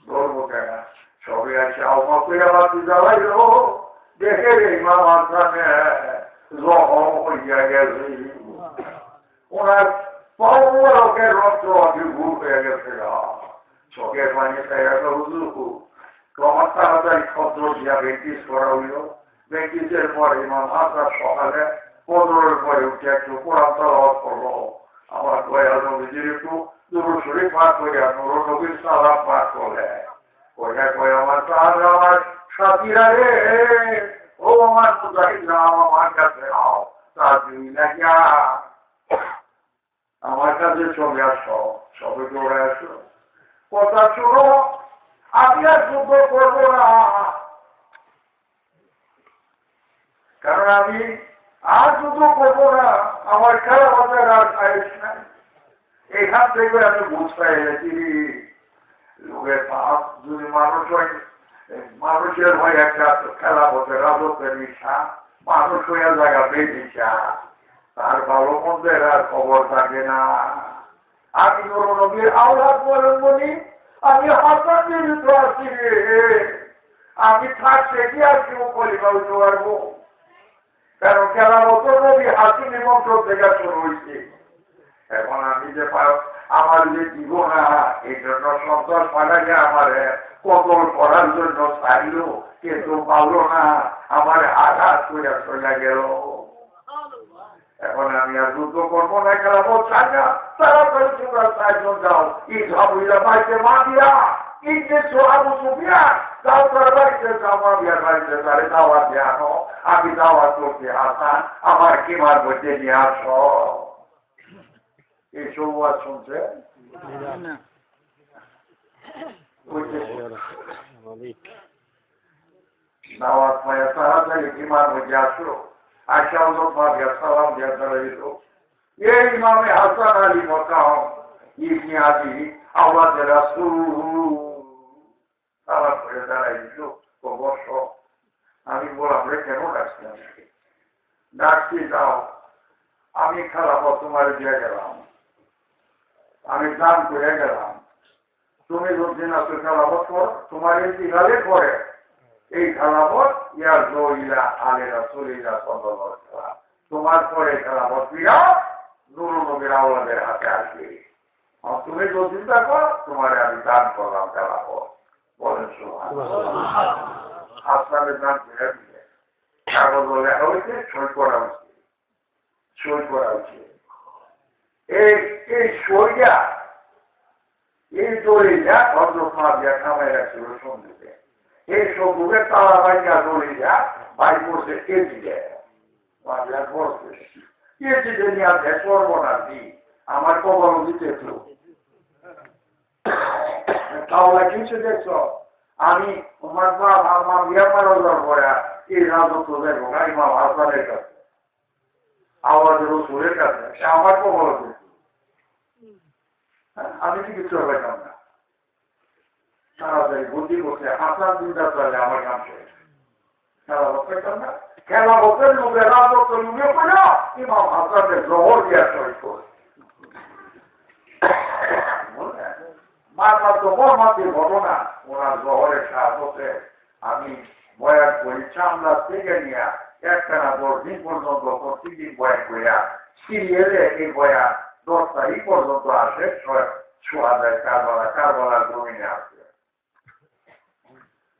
ধরবো কেন সবাই আছে আওমা করে বাতি জ্বালাইল দেখে ইমাম হাসানে জখম হইয়া গেছে ওনার পাওয়ারকের রক্ত অভিভূত হয়ে গেছে চোখের পানি খাইয়া হুজুর আমার তাড়াতাড়ি খদ্র দিয়া ব্যাংকিস করা হইল ব্যাংকিসের পর ইমাম হাসান সকালে ফজরের পরে উঠে একটু কোরআন তেলাওয়াত করলো আমার দয়াল নবীজির একটু দুরূদ শরীফ পাঠ করিয়া নূর নবীর সালাম পাঠ করলে ওইটা কয় আমার তাহলে আমার সাথীরা রে ও আমার মুজাহিদরা আমার কাছে আও তার লাগিয়া যে চলে আসো, সবে দৌড়ে আসো, কথা শুনো, আমি আর যুদ্ধ করবো না, কারণ আমি আর যুদ্ধ করবো না, আমার খেলা বাজার আর আয়ুষ নাই। এখান থেকে আমি বুঝতে পেরেছি লোকের পাপ যদি মানুষ হয়, মানুষের হয় একটা খেলা হতে রাজত্বের ইচ্ছা, মানুষ হয়ে জায়গা বেঁচেছা, তার ভালো মন্দের আর খবর থাকে না। আমি নবীর আওলাদ বলেন বলি, আমি হাসান জীবিত আছি রে, আমি থাকতে কি আর কেউ কলিমা উঠতে পারবো? কারণ খেলা হতো নবী হাসি নিমন্ত্রণ থেকে শুরু হয়েছে। এখন আমি যে আমার যে দিব না, এই জন্য সন্তান পাঠাকে আমার কদল করার জন্য চাইল, কিন্তু পারলো না, আমার আঘাত করে চলে গেল। এখন আমি আর যুদ্ধ করবো না, খেলাবো চাই না, তাড়াতাড়ি তোমরা চারজন যাও, ঈদ হাবুল্লা বাড়িতে মা দিয়া, ঈদ দেখছো আবু সুফিয়া, যাও তার বাড়িতে জামা বিয়ার বাড়িতে তারে দাওয়াত দিয়ে আনো, আমি দাওয়াত করতে হাসান আমার কিমার মধ্যে নিয়ে আসো। এই সব ওয়াজ শুনছে দাওয়াত পাইয়া তাড়াতাড়ি কিমার মধ্যে আসো। আশা সালাম দিয়া দাঁড়াইল, এই ইমামে হাসান আলী মকাম ইবনে আবি আওয়াজ রাসূল সালাম করে দাঁড়াইল, বস। আমি বললাম রে কেন ডাকছেন? ডাকছি যাও, আমি খারাপ তোমার দিয়ে গেলাম, আমি দান করে গেলাম, তুমি যতদিন আছো খালাবত কর, তোমার ইন্তিকালের পরে এই খালাবত ইয়ার জইলা আলে রাসূলিল্লাহ সাল্লাল্লাহু আলাইহি ওয়াসাল্লাম, তোমার পরে খালাবত ফিরা নূর নবীর আওলাদের হাতে আসবে। আর তুমি যতদিন থাকো তোমার আমি দান করলাম খালাবত। বলেন সুবহানাল্লাহ। হাসানের দান করে দিলে কাগজ লেখা হয়েছে, সই করা হয়েছে, সই করা হয়েছে। এই সইটা এই দড়িটা ভদ্রমা দিয়া কামাই রাখছিল সন্ধ্যে, এই সবুকে তালা বাইকা দড়িটা বাই করছে কেজিতে, কেজিতে নিয়ে আসে করবো না দি আমার কবল দিতে তাহলে কিছু দেখছ, আমি তোমার বাপ আমার বিয়া পারার পরে এই রাজত্ব দেখবো না ইমাম হাসানের কাছে, আওয়াজের সুরের কাছে, আমার কবল দিতে, আমি কি কিছু পাইতাম না। তাড়াতাড়ি বুদ্ধি করছে, হাসান চিন্তা করলে আমার কাম শেষ। খেলা পাইতাম না, খেলা বছর লোকে রাজত্ব লুকে পড়া ইমাম হাসানের জহর দিয়া সই করে মার তো মর্মান্তিক ঘটনা। ওনার জহরের সাহায্যে আমি বয়ান করি, চামড়া থেকে নিয়ে একটানা 10 দিন পর্যন্ত প্রতিদিন বয়ান করিয়া সিরিয়ালে এই বয়ান 10 তারিখ পর্যন্ত আসে, সোহাদায় কারবালার জমিনে আসে।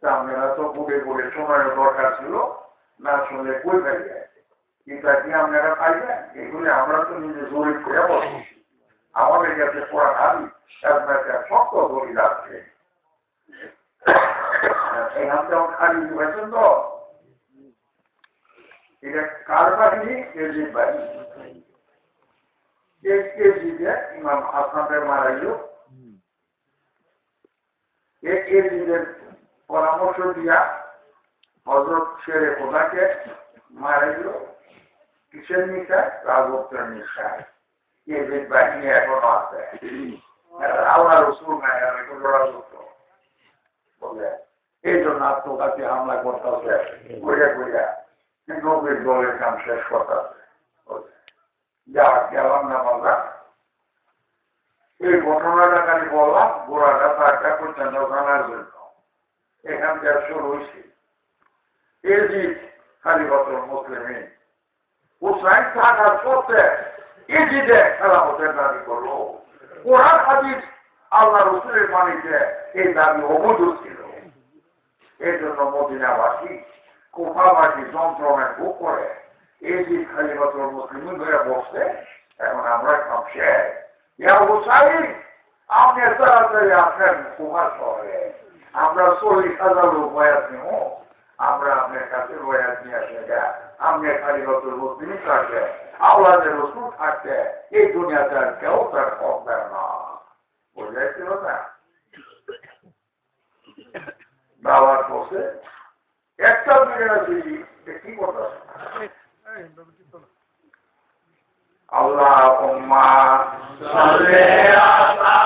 আপনারা তো ঘুরে ঘুরে সময়ের দরকার ছিল, না শুনলে কই ফেলে কিন্তু কি আপনারা পাইবেন? এগুলি আমরা তো নিজে জরিপ করে বসছি, আমাদের কাছে পড়া নাবি একটা শক্ত দলিল আছে। এখান থেকে খালি হয়েছেন তো, এটা কার বাহিনী? কেজির বাহিনী। কেজিতে ইমাম হাসানের মারাইল, কেজিদের পরামর্শ দিয়া হযরত শেরে খোদাকে মারাইল। কিসের নিশায়? রাজত্বের নিশায়। কেজির বাহিনী এখনো আছে, আল্লাহ রসুল নাই, রাজত্ব বলে এই জন্য আত্মঘাতী হামলা করতেছে, কইরা কইরা নবীর দলের কাম শেষ করতেছে। যা গেলাম না বাবা, এই ঘটনাটা খালি বললাম, গোড়াটা তারটা পর্যন্ত জানার জন্য। এখান থেকে শুরু হয়েছে এজিদ খালিফাতুল মুসলিমিন হুসাইন থাকার সত্ত্বে এজিদে খেলাফতের দাবি করলো। কোরআন হাদিস আল্লাহ রসুলের বাণীতে এই দাবি অবৈধ ছিল। এই জন্য মদিনাবাসী কুফাবাসী যন্ত্রণায় ভোগ করে এজিদ খালিফাতুল মুসলিমিন ধরে বসছে। এখন আমরা কাঁপছে, ইয়া হুসাইন আপনি তাড়াতাড়ি আসেন কুফা শহরে, আমরা 40,000 লোক বয়াত নেব, আমরা আপনার কাছে বয়াত নিয়ে আসে আপনি খালিফাতুল মুসলিমিন থাকবে, আওলাদের রাসূল থাকতে এই দুনিয়াতে আর কেউ তার হকদার না। বুঝাইছিল না? দাওয়াত বসে একটা দুনিয়া যদি কি কথা আল্লাহুম্মা সাল্লি আলা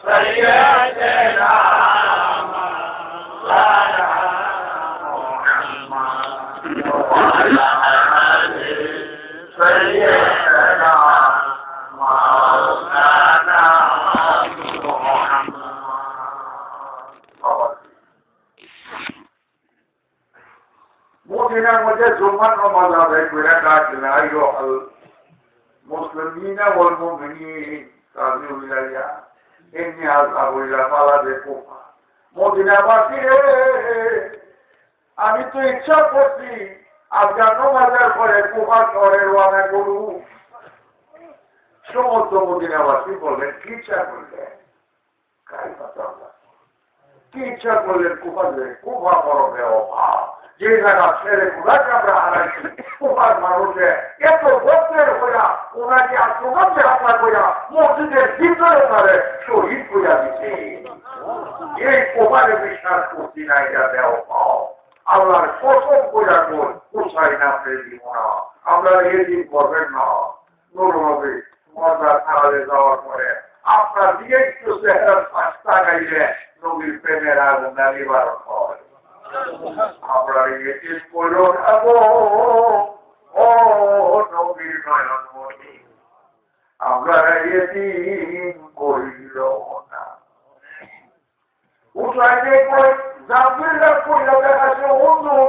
সাইয়্যিদিনা মদিনার মধ্যে জুম্মার নামাজ আদায় করে ডাকলেন আইয়ুহাল মুসলিমিনা ওয়াল মুমিনিন তাবিউ ইলাইয়া ইন্নী আযহাবু ইলা বালাদি কুফা। মদিনাবাসী রে, আমি তো ইচ্ছা করছি আজকাল নামাজের পরে কুফা শহরে রওনা করু। সমস্ত মদিনাবাসী বললেন কি ইচ্ছা করলেন? কি ইচ্ছা করলেন? কুফা যে কুফা মরবে অভাব, যে জায়গা ছেড়ে কোথাকে আমরা হারাইছি, কুফার মানুষে এত বছর হইয়া ওনাকে আক্রমণে হামলা করিয়া মসজিদের ভিতরে ওনারে শহীদ করিয়া দিচ্ছে। এই কুফারে বিশ্বাস করছি না, এটা দেও পাও। আল্লাহর কসম করিয়া কই কোথায় না পেয়ে দিব না, আমরা এই দিন করবেন না। নূর নবী মজা খারাপে যাওয়ার পরে আপনার দিকে একটু চেহারার পাঁচটা গাইলে নবীর প্রেমের আগুন নিবারণ হয়। আমরা এটি করো খাবো ও নবীর নয়নমণি, আমরা এটি করিল না। উঠাইতে কই জামিলা কইলা দেখাছে অন্ধু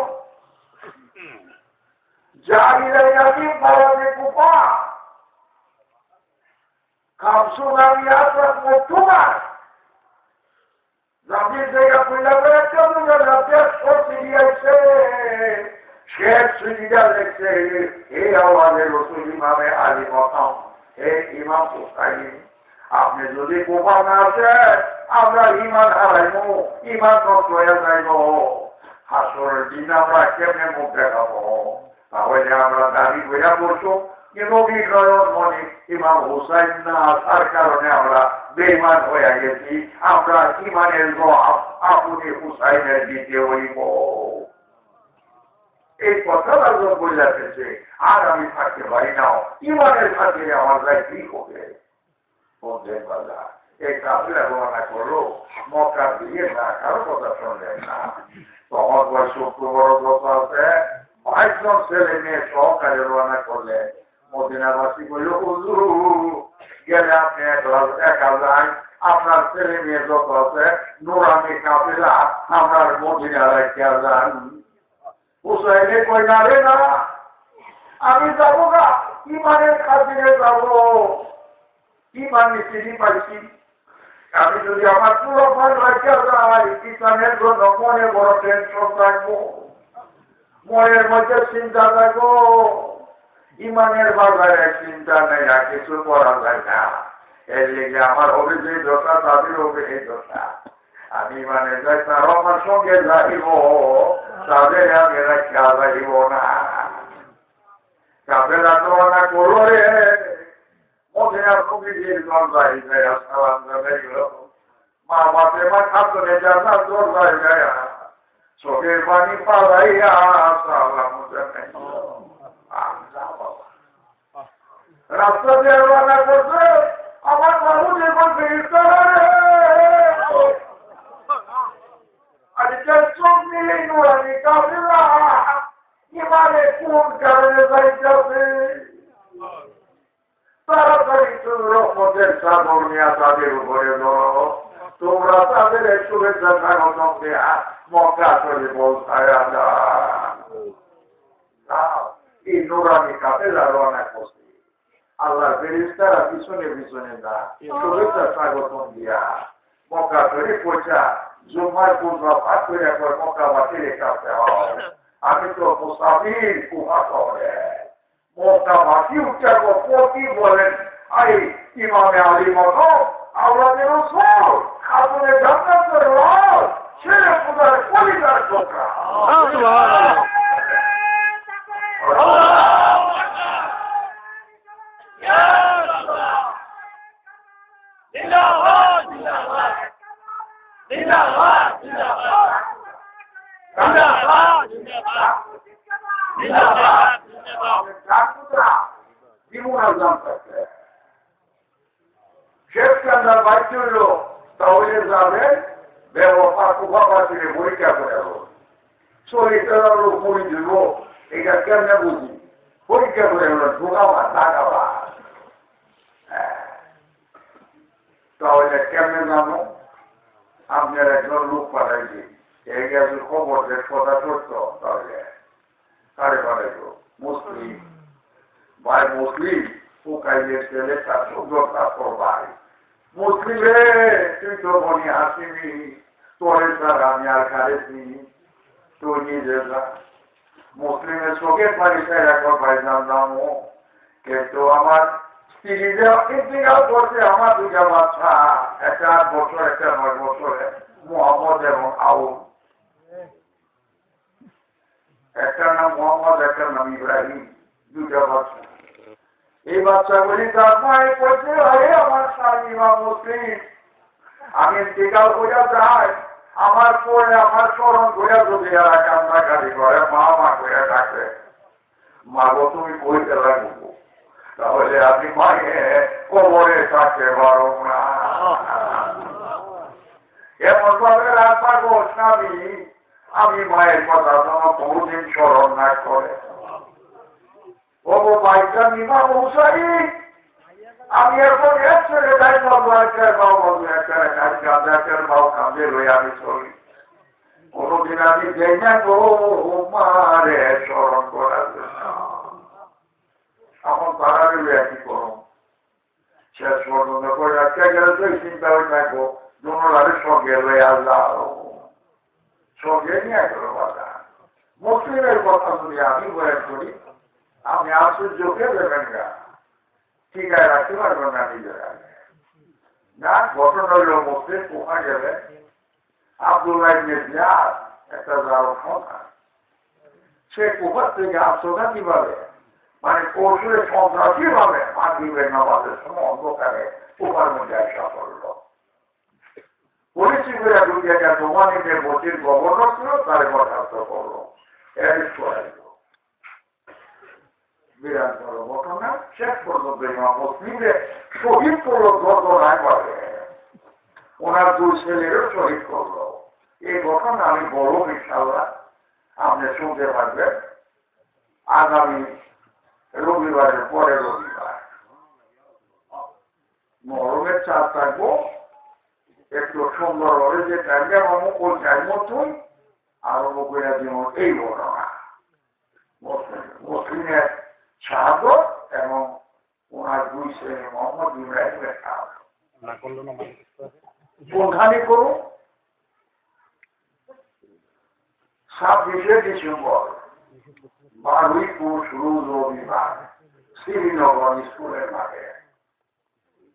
জাহিলাই আমি বাড়াতে কুপা খামসুনামি আপনার মধ্যমার জামিল জায়গা কইলা করে কেমন রাতের সত্যি দিয়েছে শেখ সুবিধা দেখছে। এই আওয়াজের রসুল ইমামে আলী মকাম, হে ইমাম হুসাইন, আপনি যদি কোপা না আছে আমরা ইমান হারাইব, ইমান নষ্ট হয়ে যাইব। হাসরের দিন আমরা কেমনে মুখ দেখাবো? তাহলে আমরা দাবি কইরা বলছো যে নবীর নয়নমণি ইমাম হুসাইন না আসার কারণে আমরা বেঈমান হয়ে গেছি, আমরা ইমানের জবাব আপনি হুসাইনের দিতে হইব। এই কথাটা যখন বোঝাতেছে আর আমি থাকতে পারি না, ইমানের সাথে আমার যাই কি হবে? বলতেন বাজা এই কাফেলা রওনা করলো মক্কা দিয়ে, না কারো কথা শুনলেন না। তখন বয়স বড় কথা আছে, 22 জন ছেলে মেয়ে সহকারে রওনা করলেন। মদিনাবাসী বলল হুজুর গেলে আপনি একা যান, আপনার ছেলে মেয়ে যত আছে নুরানি কাফেলা আপনার মদিনার রেখে যান। হুসাইনে কই না রে না, আমি যাবো না, ইমানের খাতিরে যাবো। ইমান চিনি পাইছি, আমি যদি আমার পুরো ফল রেখে যাই ইসলামের জন্য মনে বড় টেনশন থাকবো, মনের মধ্যে চিন্তা থাকবো। ইমানের বাজারে চিন্তা নেই, আর কিছু করা যায় না। এর লেগে আমার হবে যে দশা, তাদের হবে এই দশা। আমি মানে যাই তারও আমার সঙ্গে যাইব, তাদের আমি রাখা যাইব না। তাদের আন্দোলনা করো রে, মদিনার কমিটির দল যাই সালাম জানাইল, মা বাপে মা খাতনে জানার দল যাই চোখের পানি পালাইয়া সালাম জানাইল। রাস্তা দিয়ে রওনা করছে, আমার বাবু যখন চোখ মিলে নুরানি কাফেলা ইমানে কোন কারণে যাইতেছে। তাড়াতাড়ি রহমতের চাদর নিয়ে তাদের উপরে ধরো, তোমরা তাদের শুভেচ্ছা স্বাগতম দেয়া মক্কা শরীফ পৌঁছায় এই নুরানি কাফেলা রওনা করছে। আল্লাহর ফেরেশতারা পিছনে পিছনে না শুভেচ্ছা স্বাগতম দিয়া মক্কা শরীফ পৌঁছা জুম্মার পূর্ব পাঠ করে মক্কাবাসীর কাছে হয়। আমি তো মুসাফির কুফা শহরে, মক্কাবাসী উচ্চারণ কি বলেন, আই ইমামে আলী মকম আওলাদের রাসূল খাতুনে জান্নাতের রাজ ছেলে খোদার কলিজার টুকরা। শেষকান্দার বাইক হইল তাহলে যাবে ব্যবহার কুফাবাসীর পরীক্ষা করে চল্লিশটা লোক মরি দিব এটা কেমনে বুঝি পরীক্ষা করে ঢোকাবা ঢাকাবা তাহলে কেমনে জানো আপনার একজন লোক পাঠাইছি এই গেছে খবর যে কথা সত্য তাহলে কারে পাঠাইব মুসলিম ভাই মুসলিম পোকাইলে ছেলে তার সুন্দর তারপর ভাই মুসলিমে তুই তো মনে আসিনি তোরে স্যার আমি আর খারেছি তুই নিজে যা মুসলিমের চোখে পারিসায় একবার ভাইজান নামো কিন্তু আমার স্ত্রী যে ইন্তিকাল করছে আমার দুইটা বাচ্চা একটা 8 বছর একটা 9 বছরে মোহাম্মদ এবং আউল একটার নাম মোহাম্মদ একটার নাম ইব্রাহিম দুইটা বাচ্চা এই বাচ্চাগুলি তার মায়ের করছে আরে আমার স্বামী বা মুসলিম আমি ইন্তিকাল করে যাই আমার পরে আমার স্মরণ করে যদি এরা কান্নাকাটি করে মা মা করে ডাকে মা গো তুমি বইতে লাগবো তাহলে আপনি মায়ে কোমরে থাকতে পারো না এমন ভাবে রাখবা গো স্বামী আমি মায়ের কথা তোমার বহুদিন স্মরণ না করে ও ভাইটা নিমা মৌসাই আমি এখন এক ছেলে যাই বাবু একটার বাবু বাবু একটার বাবু কাঁদে রয়ে আমি চলি কোনদিন আমি যাই না গো মারে স্মরণ করার জন্য আমার পাড়ার একই করো শেষ পর্যন্ত করে রাখতে গেলে তো এই চিন্তা হয়ে থাকবো দুলারের সঙ্গে রয়ে আল্লাহ সঙ্গে নিয়ে গেল বাধা মুসলিমের কথা যদি আমি বয়ান করি আপনি আশ্চর্যকে দেবেন গা ঠিক আছে রাখতে পারবেন না নিজের আগে না ঘটনা হইল মুসলিম কোথায় গেলে আব্দুল্লাহ মির্জার একটা যাওয়ার সন্তান সে কুফার থেকে আসতো না কিভাবে মানে কৌশলে সন্ত্রাসী ভাবে মাগরিবের নামাজের সময় অন্ধকারে কুফার মধ্যে আসা করল পরিচিতরা দুই জায়গায় দোমানিতে বসির গভর্নর ছিল তার বরখাস্ত করলো অ্যারেস্ট করা দিল বিরাট বড় ঘটনা শেষ পর্যন্ত মুসলিমদের শহীদ করলো ঘটনায় বলে ওনার 2 ছেলেরও শহীদ করলো এই ঘটনা আমি বলব ইনশাআল্লাহ আপনি শুনতে পারবেন আগামী রবিবারের পরে রবিবার মহরমের 4 থাকবো একটু সুন্দর হবে যে টাইমে আমার ওই টাইম মতোই আরম্ভ করে দিব এই ঘটনা মুসলিমের সাহায্য এবং ওনার 2 ছেলে মোহাম্মদ ইব্রাহিমের সাহায্য কোনখানে করুন 26 ডিসেম্বর 12ই পুষ রোজ রবিবার শ্রীনগর স্কুলের মাঠে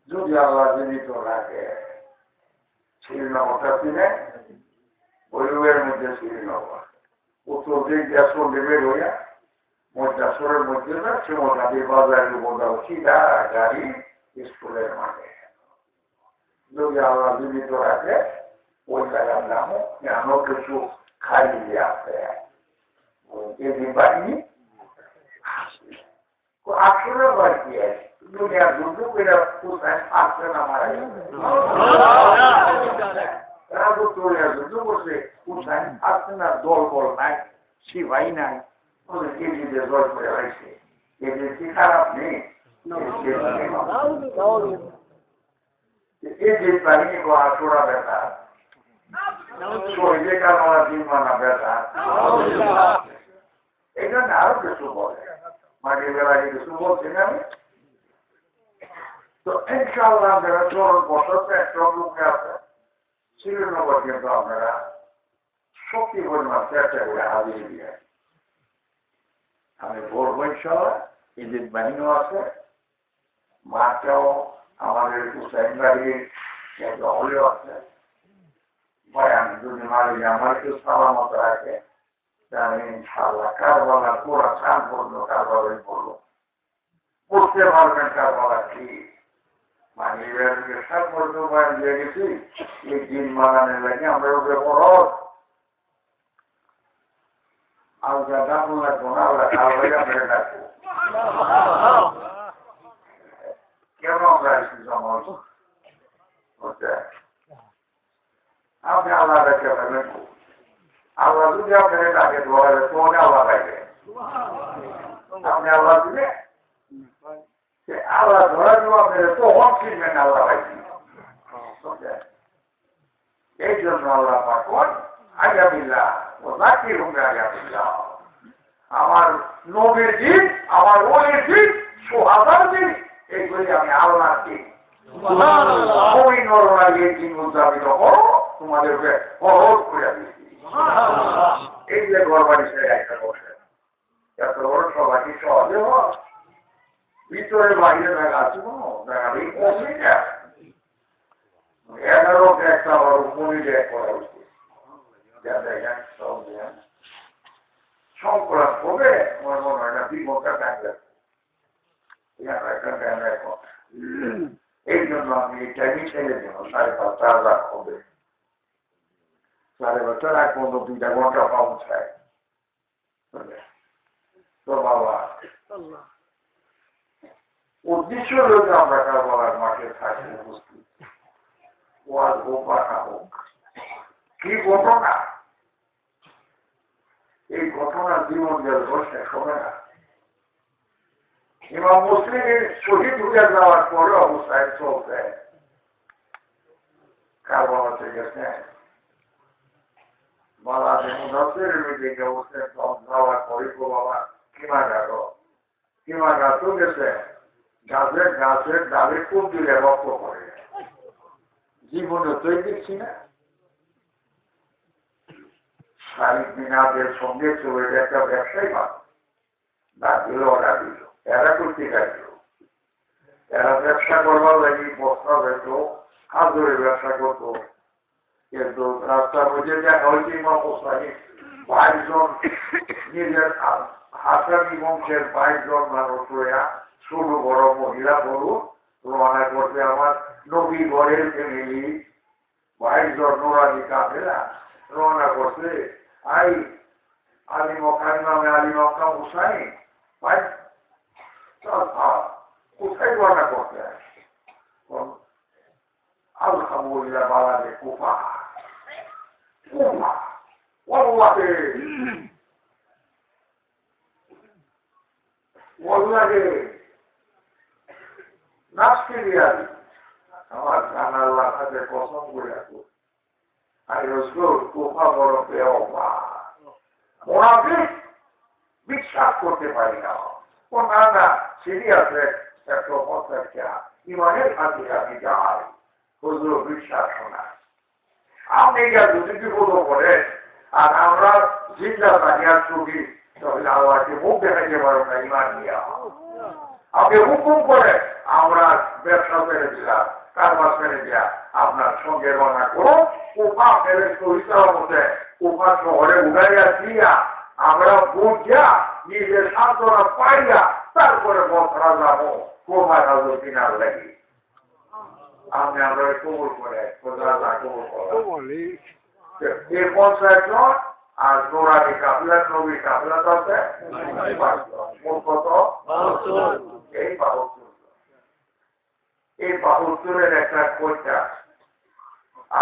যদি আল্লাহ জীবিত রাখে শ্রীনগরটা কিনে বৈরবের মধ্যে শ্রীনগর উত্তর দিক দেশর লেবে রইয়া মধ্যাসরের মধ্যে না শিমনাদির বাজারের বোঝাও সিধা গাড়ি স্কুলের মাঠে যদি আল্লাহ জীবিত রাখে ওই জায়গার নামও আরো কিছু খাইয়ে আছে এদিন বাড়ি আসলে বাড়ি দুনিয়া দুটো করে কোথায় আসছে না মারা যুদ্ধ করছে কোথায় আসছে না দল বল নাই সিপাহী নাই কেজিদের জল করে হয়েছে এদের কি খারাপ নেই এই যে বাহিনী আসোরা ব্যথা শরীরে কারণ দিনমানা ব্যথা এখানে আরো কিছু বলে মাটির বেলায় কিছু বলছি না আমি তো ইনশাআল্লাহ যারা চরণ বছরটা একটা লোকে আছে শ্রীনগর কিন্তু আপনারা শক্তি পরিমাণ চেষ্টা করে হাজির দিয়ে আমি বলবো ইনশাআল্লাহ ঈদের বাহিনীও আছে মাঠটাও আমাদের হুসাইন বাড়ির হলেও আছে ভাই আমি যদি মারি আমার একটু সালামত রাখে আমি ইনশাআল্লাহ কারবালার পুরা চান পড়লো কারবালাই বললো বুঝতে পারবেন কারবালা কি মানে সাত পর্যন্ত বয়ান দিয়ে গেছি এই দিন মানানোর লাগে আমরা ওকে বড় আলগা ডাকুন লাগবো না আল্লাহ কারবাই আমরা ডাকবো কেন আমরা আসি জমা আপনি আল্লাহ রেখে ফেলেন আল্লাহ যদি আপনাকে ডাকে ধরা তোমাকে আল্লাহ ডাকে আপনি আল্লাহ দিলে আল্লাহ ধরা দেবো আপনাকে তখন চিনবেন আল্লাহ পাইছি এই জন্য আল্লাহ পাকন আগামিল্লাহ ও নাকি রুমে আগামিল্লাহ আমার নবীর দিন আমার ওলির দিন সোহাদার দিন এইগুলি আমি আল্লাহ দিন ওই নরনা এই দিন উদযাপিত করো তোমাদেরকে সহজ করে দিয়েছি এই যে ঘর বাড়ি ছেড়ে একটা বসে এত বড় সবাইকে সহজে হয় ভিতরে বাইরে দেখা আছে কোনো দেখা এই কমে যায় 11 একটা আবার মনিরে করা উচিত যা দেখেন সব দেন সংকলন করবে আমার মনে হয় না 2 ঘন্টা টাইম লাগবে এই জন্য আমি এই টাইমই ছেড়ে দেব 5:30 লাখ হবে 5:30 লাখ পর্যন্ত 2 ঘন্টা পৌঁছায় তো বাবা উদ্দেশ্য হল যে আমরা কারবালার মাঠে থাকি উপস্থিত ওয়াজ হোক বা না হোক কি ঘটনা এই ঘটনার জীবন গেল শেষ হবে না ইমাম মুসলিমের শহীদ হয়ে যাওয়ার পরে অবস্থায় চলছে কারবালাতে গেছেন বাংলাদেশ মুদাসসিরের মিটিংয়ে বসে যাওয়ার পরে বাবা কিমা গাছও গেছে গাছের ডালে খুব দিলে রক্ত করে জীবনে তৈরি দেখছি না শারীরিক বিনাদের সঙ্গে চলে একটা ব্যবসায়ী মানুষ ডাক দিল অর্ডার দিল এরা করতে গাইল এরা ব্যবসা করবার লাগে বস্তা হইত হাজরে ব্যবসা করতো কিন্তু রাস্তার মধ্যে দেখা হয়েছে ইমাম হোসাইন 22 জন নিজের হাসানি বংশের 22 জন মানুষ রয়া ছোট বড় মহিলা বলুন রওনা করতে আমার নবী ঘরের ফ্যামিলি 22 জন নোরানি কাফেলা রওনা করতে আই আলী মক্কা ইমামে আলী মক্কা হুসাইন ভাই কোথায় রওনা করতে আলহামদুলিল্লাহ বালাদে কুফা ওয়াল্লাহে নাফসি বিয়াদি আমার জান আল্লাহ কাছে কসম করে রাখো আই রাসূল কুফা বড় বেওবা মুনাফিক বিশ্বাস করতে পারি না ও না সিরিয়াসে একটা কথা ইমানের খাতির আমি যাই হুজুর বিশ্বাস শোনা আপনি যা যদি বিপদ করে আর আমরা জিন্দা তাকিয়ার ছবি তাহলে আল্লাহকে মুখ দেখাইতে পারো না ইমান নিয়ে আপনি হুকুম করে আমরা ব্যবসা ফেলে দিলাম কারবার ফেলে দিয়া আপনার সঙ্গে রওনা করো উফা ফেলে চরিতার মধ্যে উফা শহরে উড়াইয়া দিয়া আমরা বুঝিয়া নিজের সান্ত্বনা পাইয়া তারপরে বছরা যাবো কোমা রাজু কিনার লাগি আপনি আমরা কবুল করে কবুল এই 50 জন আর নোরানি কাফেলা নবী কাফেলা আছে কত এই 72 একটা কইটা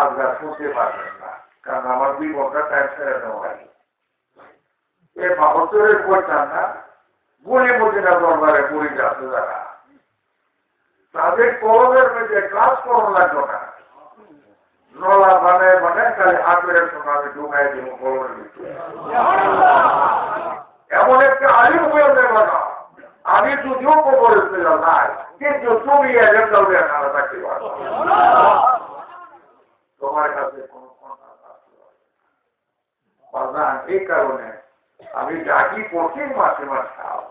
আপনার শুনতে পারবেন না কারণ আমার 2 ঘন্টা টাইম ছেড়ে নেওয়া হয় এই 72 কইটা না গুলি মদিনা দরবারে পড়ে যাচ্ছে যারা তাদের কলমের মধ্যে ক্লাস করানো লাগলো না নলা মানে খালি হাতের সঙ্গে আমি ঢুকাই দিব কলমের ভিতরে এমন একটা আলিম হয়ে দেবে না আমি যদিও কবরে ছিলাম নাই কিন্তু তুমি এদের দৌড়ে খানা থাকতে পারো তোমার কাছে কোনো কথা এই কারণে আমি ডাকি প্রতি মাসে মাস খাও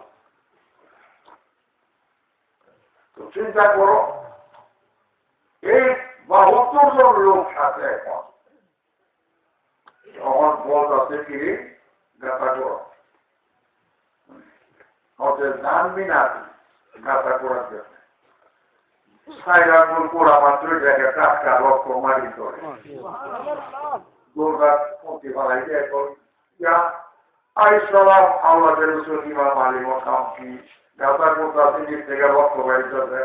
তো চিন্তা করো এই 72 জন লোক সাথে এখন যখন বল আছে কি গাঁথা করো হতে জানবি না গাঁথা করার জন্য সাইরাগুল পোড়া মাত্র জায়গায় টাটকা রক্ত মারি করে দুর্গা মন্ত্রী বানাই দেয় আইসালাম আল্লাহ ইমাম আলী মোকাম কি গাঁথা করতে দিক থেকে রক্ত বাড়িতে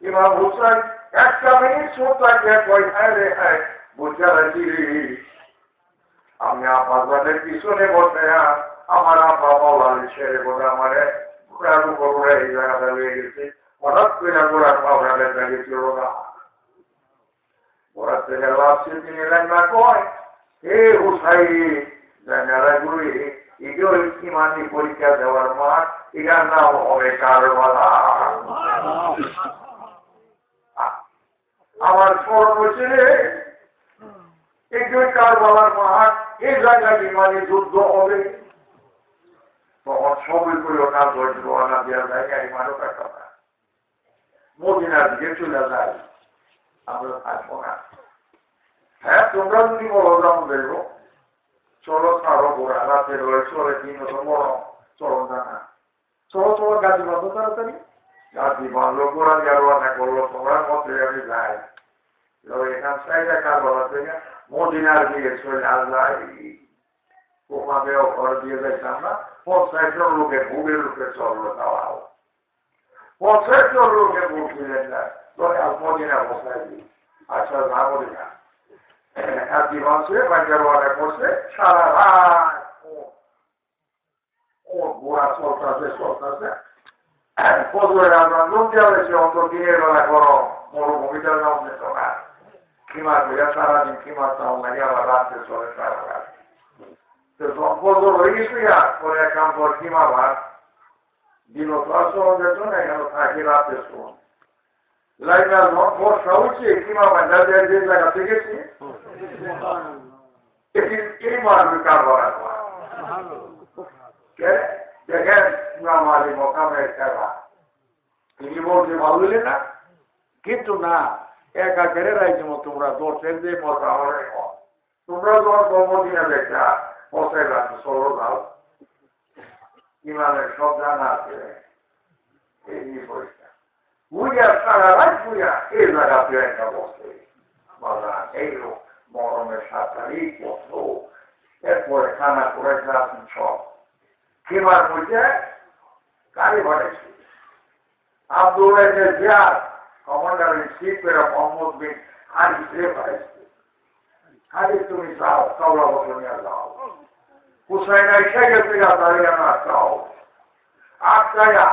ইমাম হুসাইন একটা মিনিট শ্রোতাকে কয়টায় রেখায় বুঝা রাখি আমি আব্বাজানের পিছনে বসে আমার আব্বা মাওলালি ছেড়ে বলে আমার ঘোড়ার উপর ঘোড়া এই জায়গাটা হয়ে গেছে হঠাৎ করে ঘোড়ার পাওড়ালে দাঁড়িয়েছিল না ঘোড়ার থেকে লাভছে তিনি রান্না কয় হে হুসাই জানারা গুলি এগুলো ইমানি পরীক্ষা দেওয়ার মাঠ এটার নাম হবে কারবালা আমার স্মরণ হয়েছে এই কারবালার মাঠ এই জায়গায় ইমানি যুদ্ধ হবে তখন সবই করিও না ধৈর্য না দেওয়া জায়গায় ইমানও কাটা না মদিনার দিকে চলে যায় আমরা থাকবো না হ্যাঁ তোমরা যদি বলো যেমন দেখবো চলো ছাড়ো ঘোরা রাতে রয়ে চলে দিন বড় চলো না চলো চলো গাড়ি বাঁধো তাড়াতাড়ি গাড়ি বাঁধলো ঘোরা দেওয়া না করলো তোমরা মধ্যে আমি যাই এখান সাইডে কারবালা থেকে মদিনার দিকে চলে আসলাই ওখানেও ঘর দিয়ে যাইতাম না 50 জন লোকে ভুগের লোকে চললো খাওয়াও 50 জন লোকে ভুগ দিলেন না তোরে মদিনা বসাই দিই আচ্ছা যাবো না আর জীবন সে বাজার করছে সারা রাত ও গোড়া চলতেছে ফজরের আমরা লোক দেওয়া হয়েছে অন্ত দিনের বেলা গরম মরুভূমিটার নাম নিত না খিমার হইয়া সারাদিন খিমার তাও নাই আবার রাত্রে চলে সারা রাত তো ফজর হয়ে গেছে পরে এক কাম পর খিমা ভাত দিন তো আর চলন যেত না এখানে থাকি রাত্রে শোন লাইনার বর্ষা হচ্ছে খিমা বান্ধা যায় যে জায়গা থেকে এই মারবে কারবার দেখেন ইমাম আলী মোকামের খেলা তিনি বলতে ভাবলে না কিন্তু না একা কেড়ে রাইছে তোমরা দোষের যে মজা আমার তোমরা যখন কর্মদিনে দেখা বসাই রাখছো ষোলো দাও ইমামের সব জানা আছে এই পরীক্ষা বুঝা সারা রাত বুঝা এই জায়গাতে একটা বসে বাবা এইলো মরমের সাঁতারি কত এরপরে খানা করে আসেন সব খেমার মধ্যে গাড়ি ঘটেছে Abdul Ziyad commander in chief এরা মোহাম্মদ বিন হারিস রে পাইছে হারিস তুমি যাও কাউলা বছর নিয়ে যাও হুসাইন এসে গেছে দাঁড়িয়ে না যাও আটকায়া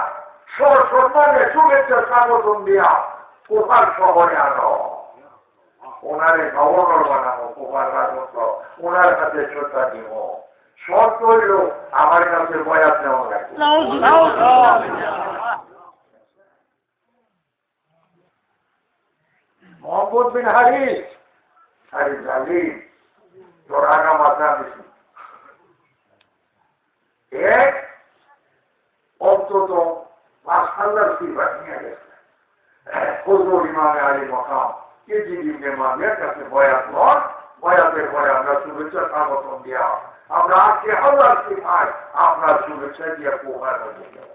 সম্মানে শুভেচ্ছা স্বাগতম দিয়া কোপার শহরে আনো ওনারে গভর্নর বানাবো কোপার রাজত্ব ওনার কাছে শ্রদ্ধা দিব শর্ত হইল আমার কাছে বয়াত নেওয়া লাগবে মোহাম্মদ বিন হারিস হারিস আলী তোর আগা মাথা দিছি এক অন্তত 5,000 সিফাত নিয়ে গেছে হুজুর ইমাম আলী মকাম কেজিবিকে মামের কাছে বয়াত নন বয়াতের পরে আমরা শুভেচ্ছা স্বাগতম দিয়া আমরা 8,000 সিফাত আপনার শুভেচ্ছা দিয়ে পোহার হয়ে যাব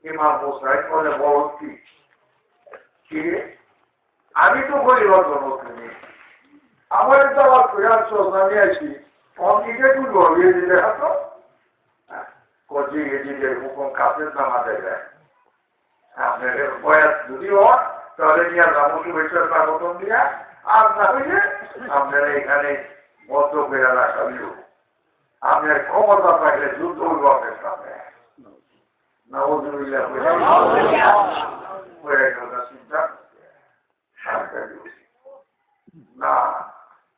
ইমাম হোসাইন বলে বড় কি আমি তো বলি অর্থনী আমার দাওয়া করে আসছো আমি আছি অনেকে তুই গড়িয়ে দিলে হাতো কজি এদিকের হুকুম কাপের নামা দেয় আপনাদের বয়স যদি হয় তাহলে নিয়ে যাবো শুভেচ্ছা স্বাগতম দিয়া আর না হইলে আপনারা এখানে বদ্ধ করে রাখাবিও আপনার ক্ষমতা থাকলে যুদ্ধ হইব আপনার সামনে নবজুবিল্লাহ হয়ে গেল চিন্তা না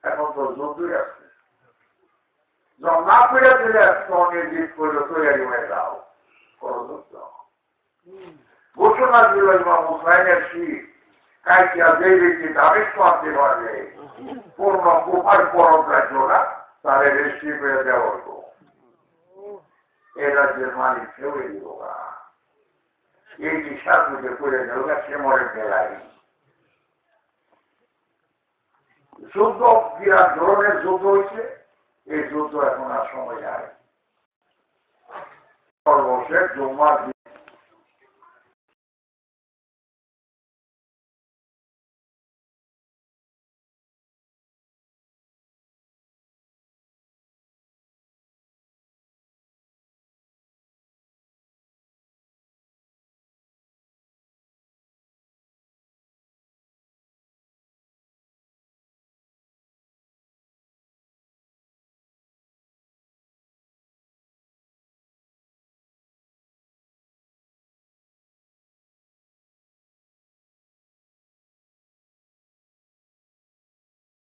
এখন তো যুদ্ধই আছে যখন না পেরে দিলে সঙ্গে জিত করলে তৈরি হয়ে যাও করো যুদ্ধ ঘোষণা দিল ইমাম হুসাইনের শীত কাইকিয়া যে ব্যক্তি দাবিত করতে পারবে পূর্ণ কুপার পরম রাজ্যরা তাদের রেস্ট্রি করে দেওয়া হতো এ রাজ্যের মালিক কেউ দিল না এই বিশ্বাস বুঝে করে গেল সে মরে বেলাই যুদ্ধ বিরাট ধরনের যুদ্ধ হয়েছে এই যুদ্ধ এখন আর সময় যায় সর্বশেষ জুম্মার